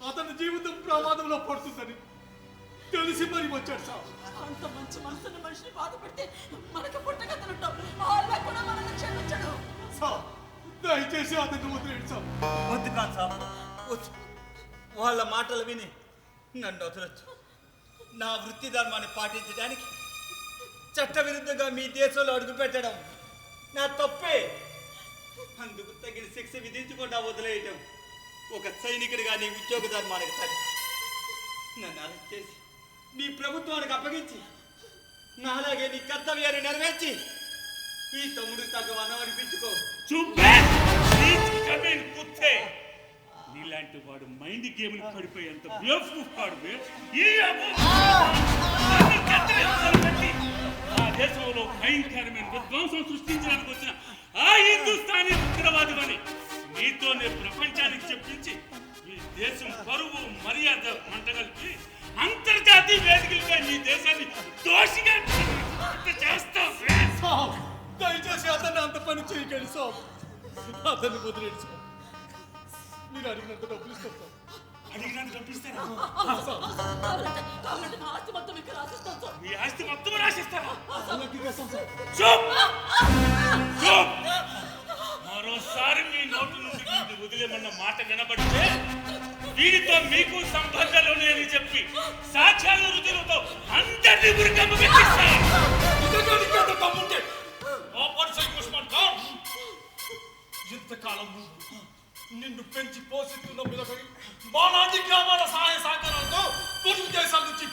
అతని జీవితం ప్రమాదంలో పడుతుందని తెలిసి మరి వచ్చాడు సార్. అంత మంచి మనసున్న మనిషిని బాధపడితే మనకు పుట్టగతులుంటాం. వాళ్ళ కూడా మనల్ని క్షమించడు. సార్ దయచేసి అతన్ని వదిలేడు సార్. వద్దు కాదు సార్, వద్దు. వాళ్ళ మాటలు విని నన్ను వదలొచ్చు. నా వృత్తి ధర్మాన్ని పాటించడానికి చట్టవిరుద్ధంగా మీ దేశంలో అడుగుపెట్టడం నా తప్పే. అందుకు తగిన శిక్ష విధించకుండా వదిలేయటం ఒక సైనికుడిగా నీ ఉద్యోగ ధర్మానికి తగ్గ. నన్ను అరెస్ట్ చేసి నీ ప్రభుత్వానికి అప్పగించి నాలాగే నీ కర్తవ్యాన్ని నెరవేర్చి ఈ తమ్ముడు తగ్గ వనం అనిపించుకో. చూపే కమేన్ కుత్తే. నీలాంటి వాడు మైండ్ గేమ్ పడిపోయేంత బేవకూఫ్ వాడు. ఈ ఆ దేశంలో భయంకరమైన విధ్వంసం సృష్టించడానికి వచ్చిన ఆ హిందుస్థానీ ఉగ్రవాదులని నీతోనే ప్రపంచానికి చెప్పించి ఈ దేశం పరువు మర్యాద మంటగలిపి అంతర్జాతీయ వేదికలుగా నీ దేశాన్ని దోషిగా చేస్తావు. దయచేసి అతన్ని అంత పని చేయగలి సార్. అతన్ని వదిలేడు సార్. మీరు అడిగినంత డబ్బులు ఇస్తాం సార్. అడిగినంత డబ్బిస్తారా? కావాలంటే నా ఆస్తి మొత్తం ఇక్కడ రాసిస్తాను సార్. మీ ఆస్తి మొత్తం రాసిస్తారా? అలాగే చేస్తాం సార్. చూప్ చూప్. మరోసారి మీ నోటి నుండి వీడిని వదిలేమన్న మాట వినబడితే వీడితో మీకు సంబంధాలు లేని చెప్పి సాక్ష్యాలు రుజువులతో అందరినీ ఉరికమ్మ పెట్టిస్తాను. ఇంతకాలం నిన్ను పెంచి పోషిస్తున్న పిల్లపై మాలాంటి గ్రామాల సహాయ సహకారాలతో పొరుగు దేశాల నుంచి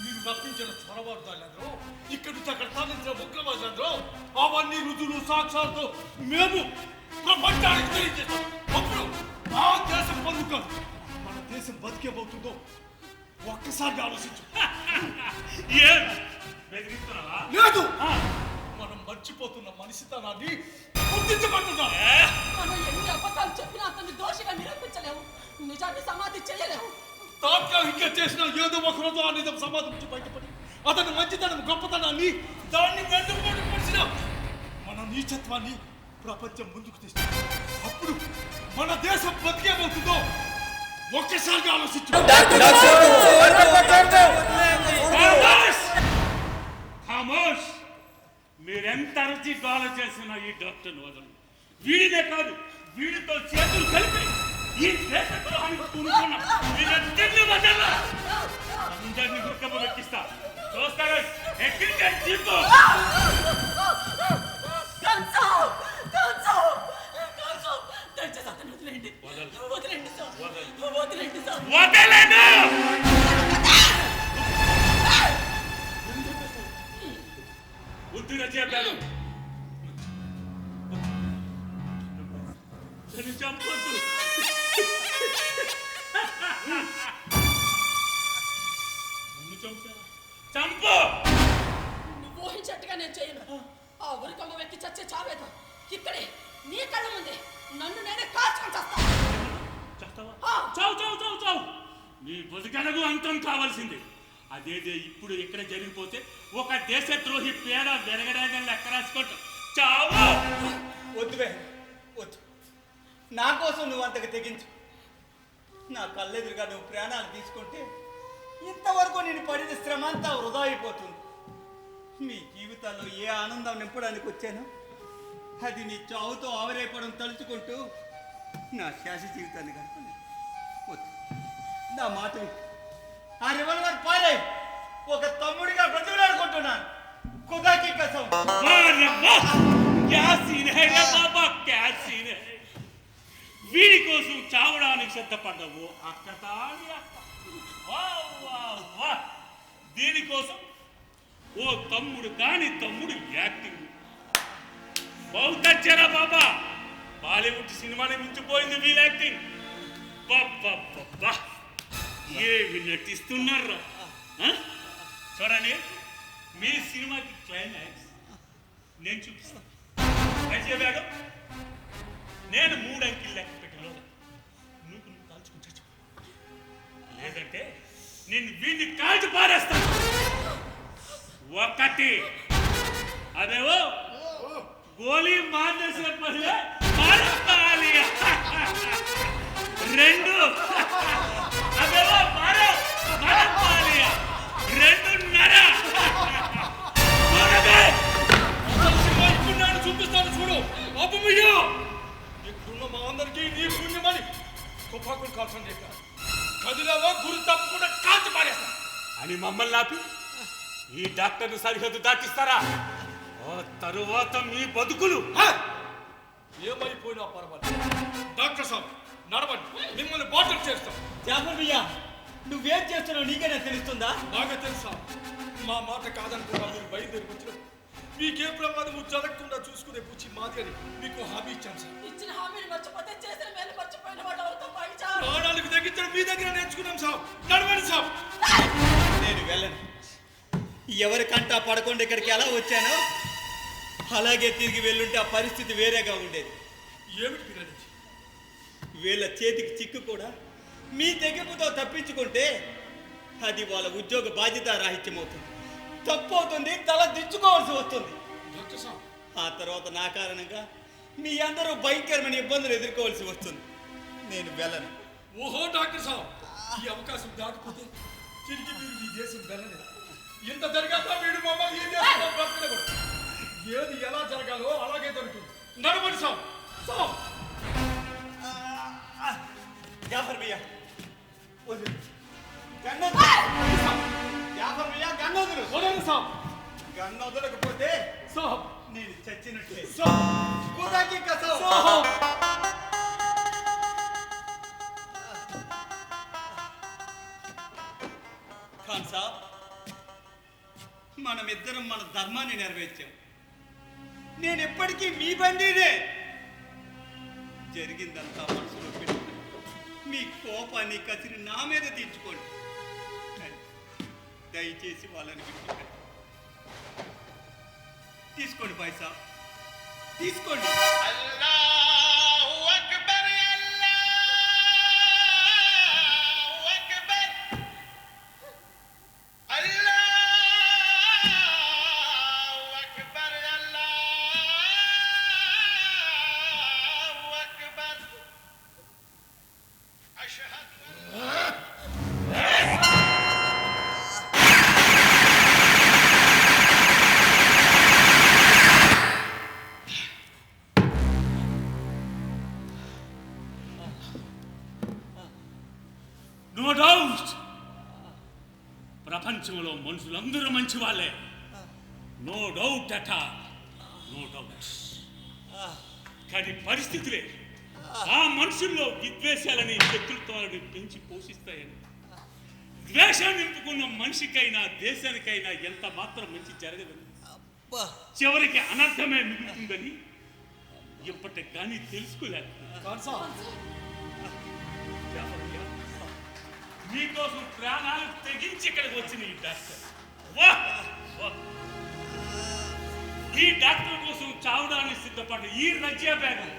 మీరు రప్పించిన చొరబాటుదారులందరూ ఇక్కడి నుంచి అక్కడ తరలించిన ఉగ్రవాదులందరూ అవన్నీ రుజువులు సాక్ష్యాలతో మేము ప్రపంచానికి తెలియజేస్తాం. అప్పుడు ఆ దేశం పొందుకోదు మన దేశం బతికేబోతుందో ఒక్కసారి ఆలోచించు. ఏం బెదిరిస్తున్నావా? లేదు, మనం మర్చిపోతున్న మనిషితనాన్ని గుర్తించబడుతున్నాం. మనం ఎన్ని అబద్ధాలు చెప్పినా అతన్ని దోషిగా నిరూపించలేము. నిజాన్ని సమాధి చేయలేము. తాత్కాలికంగా చేసిన ఏదో ఒక రోజు ఆ నిజం సమాధి నుంచి బయటపడి అతని మంచితనం గొప్పతనాన్ని దాన్ని వెంటబడి పరిచిన మన నీచత్వాన్ని ప్రపంచం ముందుకు తెస్తుంది. అప్పుడు మన దేశం బతికేమవుతుందో ఒక్కసారిగా ఆలోచించు. ఖామోష్. మీరెంత అరచి గోల చేసిన ఈ డాక్టర్ని వదలండి. వీడినే కాదు, వీడితో చేతులు కలిపి ఈ దేశ ద్రోహానికి పూనుకున్న వీరందరినీ వదల అందరినీ గుర్కమ్మ వెక్కిస్తా. చూస్తారా? ఎక్కించండి జీపు. దయచేసి అతన్ని వదిలేయండి. వదిలేండి సార్. వదిలేండి సార్. వదలను. బుద్ధిగా చెప్పాను. నన్ను చంపొద్దు. నన్ను చంపుతావా? చంపు. నువ్వు ఊహించట్టుగా నేను చేయను. ఆ ఉరికమ్మ వెక్కి చచ్చే చావేదా ఇక్కడే నీ కళ్ళ ముందే నన్ను నేనే కాల్చుకొని చేస్తాను. చేస్తావా? చావు చావు చావు చావు. నీ బతుకనకు అంతం కావాల్సిందే. అదేదే ఇప్పుడు ఇక్కడ జరిగిపోతే ఒక దేశద్రోహి పేడ వెరగడానికి లెక్క రాసుకోవటం. చావు. వద్దువే వద్దు. నా కోసం నువ్వు అంతకు తెగించు. నా కళ్ళెదురుగా నువ్వు ప్రాణాలు తీసుకుంటే ఇంతవరకు నేను పడిన శ్రమ అంతా వృధా అయిపోతుంది. మీ జీవితాల్లో ఏ ఆనందం నింపడానికి వచ్చానో అది నీ చావుతో ఆవిరైపోవడం తలుచుకుంటూ నా శాశ్వత జీవితాన్ని గడపండి. వద్దు, నా మాట విను. ఆ రివల్వర్ పారే ఒక తమ్ముడిగా బ్రతిమలాడుకుంటున్నాను. ఖుదాకి కసం. క్యా సీన్ హై రే బాబా, క్యా సీన్ హై. వీడి కోసం చావడానికి సిద్ధపడ్డవు అక్కతాని అక్క. దీనికోసం ఓ తమ్ముడు కాని తమ్ముడు యాక్టింగ్ బహుతచ్చరా బాబా. బాలీవుడ్ సినిమాని మించిపోయింది వీళ్ళ యాక్టింగ్. బాబా ఏమి నటిస్తున్నారా. చూడండి, మీ సినిమాకి క్లైమాక్స్ నేను చూపిస్తాను. వేడు నేను 3 అంకెలు లెక్క పెట్టలో నువ్వు కాల్చుకుని చచ్చు, లేదంటే నేను వీడిని కాల్చి పారేస్తాను. 1 అదేవో గోలీ మారేసిన పనిలే మారాలి. 2 అదేవో మారాలి. 2.5 ఇప్పుడు నేను చూపిస్తాను చూడు. అబ్బయ్యో, ఇక్కడున్న మా అందరికీ నీ పుణ్యమని తుపాకులు కాల్చని చెప్పారు. కదిలేవో గురి తప్పకుండా కాల్చి పారేస్తాను అని మమ్మల్ని ఆపి ఈ డాక్టర్ను సరిహద్దు దాటిస్తారా? ఆ తరువాత మీ బతుకులు ఏమైపోయినా పర్వాలేదు. డాక్టర్ సాబ్ నడవండి, మిమ్మల్ని బాటిల్ చేస్తాం. జాఫర్ భయ్యా, నువ్వేం చేస్తున్నావు నీకేనా తెలుస్తుందా? బాగా తెలుసా, మా మాట కాదనుకున్నా మీరు బయలుదేరికి వచ్చిన మీకే ప్రమాదం జరగకుండా చూసుకునే పూచి మాది అని మీకు హామీ ఇచ్చాను సార్. ఇచ్చిన హామీని మర్చిపోతే చేసిన మేలు మర్చిపోయిన వాళ్ళు ఎవరితో పైచా ప్రాణాలకు తగ్గించడం మీ దగ్గర నేర్చుకున్నాం సాబ్. నడవండి సాబ్. నేను వెళ్ళను. ఎవరి కంటా పడకుండా ఇక్కడికి ఎలా వచ్చానో అలాగే తిరిగి వెళ్ళుంటే ఆ పరిస్థితి వేరేగా ఉండేది. ఏమిటి పిల్లలు, వీళ్ళ చేతికి చిక్కు కూడా మీ తెగింపుతో తప్పించుకుంటే అది వాళ్ళ ఉద్యోగ బాధ్యత రాహిత్యం అవుతుంది, తప్పు అవుతుంది, తల దించుకోవాల్సి వస్తుంది. డాక్టర్ సాబ్, ఆ తర్వాత నా కారణంగా మీ అందరూ భయంకరమైన ఇబ్బందులు ఎదుర్కోవాల్సి వస్తుంది. నేను వెళ్ళను. ఓహో డాక్టర్ సాబ్, ఈ అవకాశం దాటిపోతే తిరిగి మీరు ఈ దేశం వెళ్ళలేదు. ఇంత జరిగాక వీడు మమ్మల్ని ఈ దేశంలో బ్రతకనివ్వడు. ఏది ఎలా జరగాలో అలాగే జరుగుతుంది. నడవండి సాబ్. సాబ్, జాఫర్ భయ్యా వదిలు. జాఫర్ భయ్యా గన్నొదులు. వదలండి సాబ్. గన్నొదలకపోతే సాబ్, నేను చచ్చినట్లే. సాబ్, ఖుదాకి కసం. సాబ్. ఖాన్ సాబ్, మనమిద్దరం మన ధర్మాన్ని నెరవేర్చాం. నేను ఎప్పటికీ మీ బందీనే. జరిగిందంతా మనసులో పెట్టుకుని మీ కోపాన్ని కసిరి నా మీద తీర్చుకోండి. కానీ దయచేసి వాళ్ళని విడిచిపెట్టండి. తీసుకోండి భాయ్ సాబ్, తీసుకోండి. నో డౌట్ ప్రపంచంలో మనుషులందరూ మంచి వాళ్ళే. నో డౌట్ అట, నో డౌట్. కానీ పరిస్థితులే ఆ మనుషుల్లో విద్వేషాలని శత్రుత్వాలని పెంచి పోషిస్తాయని. ద్వేషం నింపుకున్న మనిషికైనా దేశానికైనా ఎంత మాత్రం మంచి జరగదని, చివరికి అనర్థమే మిగులుతుందని ఇప్పటికి కానీ తెలుసుకోలేదు. ఖాన్ సాబ్ మీకోసం ప్రాణాలు తెగించి ఇక్కడికి వచ్చిన ఈ డాక్టర్, వాహ్ వాహ్. ఈ డాక్టర్ కోసం చావడానికి సిద్ధపడ్డ ఈ రజ్యా బేగం,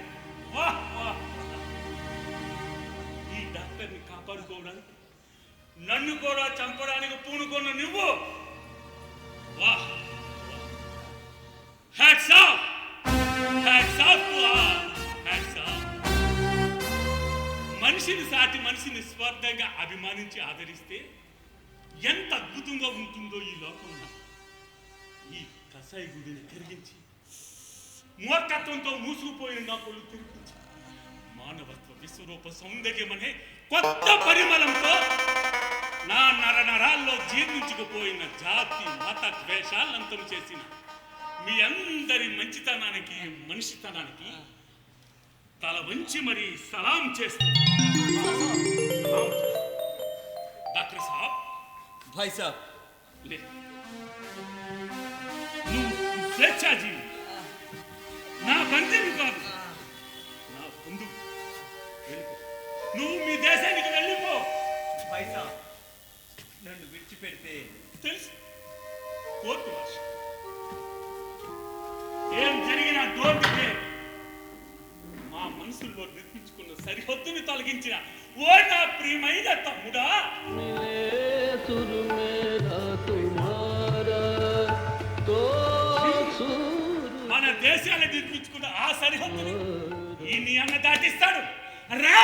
వాహ్ వాహ్. ఈ డాక్టర్ని కాపాడుకోవడానికి నన్ను కూడా చంపడానికి పూనుకున్న నువ్వు, వాహ్. Hats off, hats off to all, hats off. మనిషిని సాటి మనిషిని స్వార్థంగా అభిమానించి ఆదరిస్తే ఎంత అద్భుతంగా ఉంటుందో ఈ లోకంలో. ఈ కసాయి గుడిని కరిగించి మూర్ఖత్వంతో మూసుకుపోయిన నా కొళ్ళు తిరిగించి మానవత్వ విశ్వరూప సౌందర్యమనే కొత్త పరిమళంతో నా నరనరాల్లో జీర్ణించుకుపోయిన జాతి మత ద్వేషాలను అంతం చేసిన మీ అందరి మంచితనానికి మనిషితనానికి తల వంచి మరీ సలాం చేస్తుంది. డాక్టర్ సాబ్, భాయ్ సాబ్, లే, నువ్వు స్వేచ్ఛాజీవి, నా బంధువు కాదు, నా బంధువు. వెళ్ళిపో, నువ్వు మీ దేశానికి వెళ్ళిపో. పైసా నన్ను విడిచిపెడితే తెలుసు, కోర్టు భాష ఏం జరిగినా దోటికే మా మనసుల్లో నిర్మించుకున్న సరిహద్దుని తొలగించిన ఓ నా ప్రియమైన తమ్ముడా. మన దేశాన్ని నిర్మించుకున్న ఆ సరిహద్దుని ఈ నీ అన్న దాటిస్తాడు. రా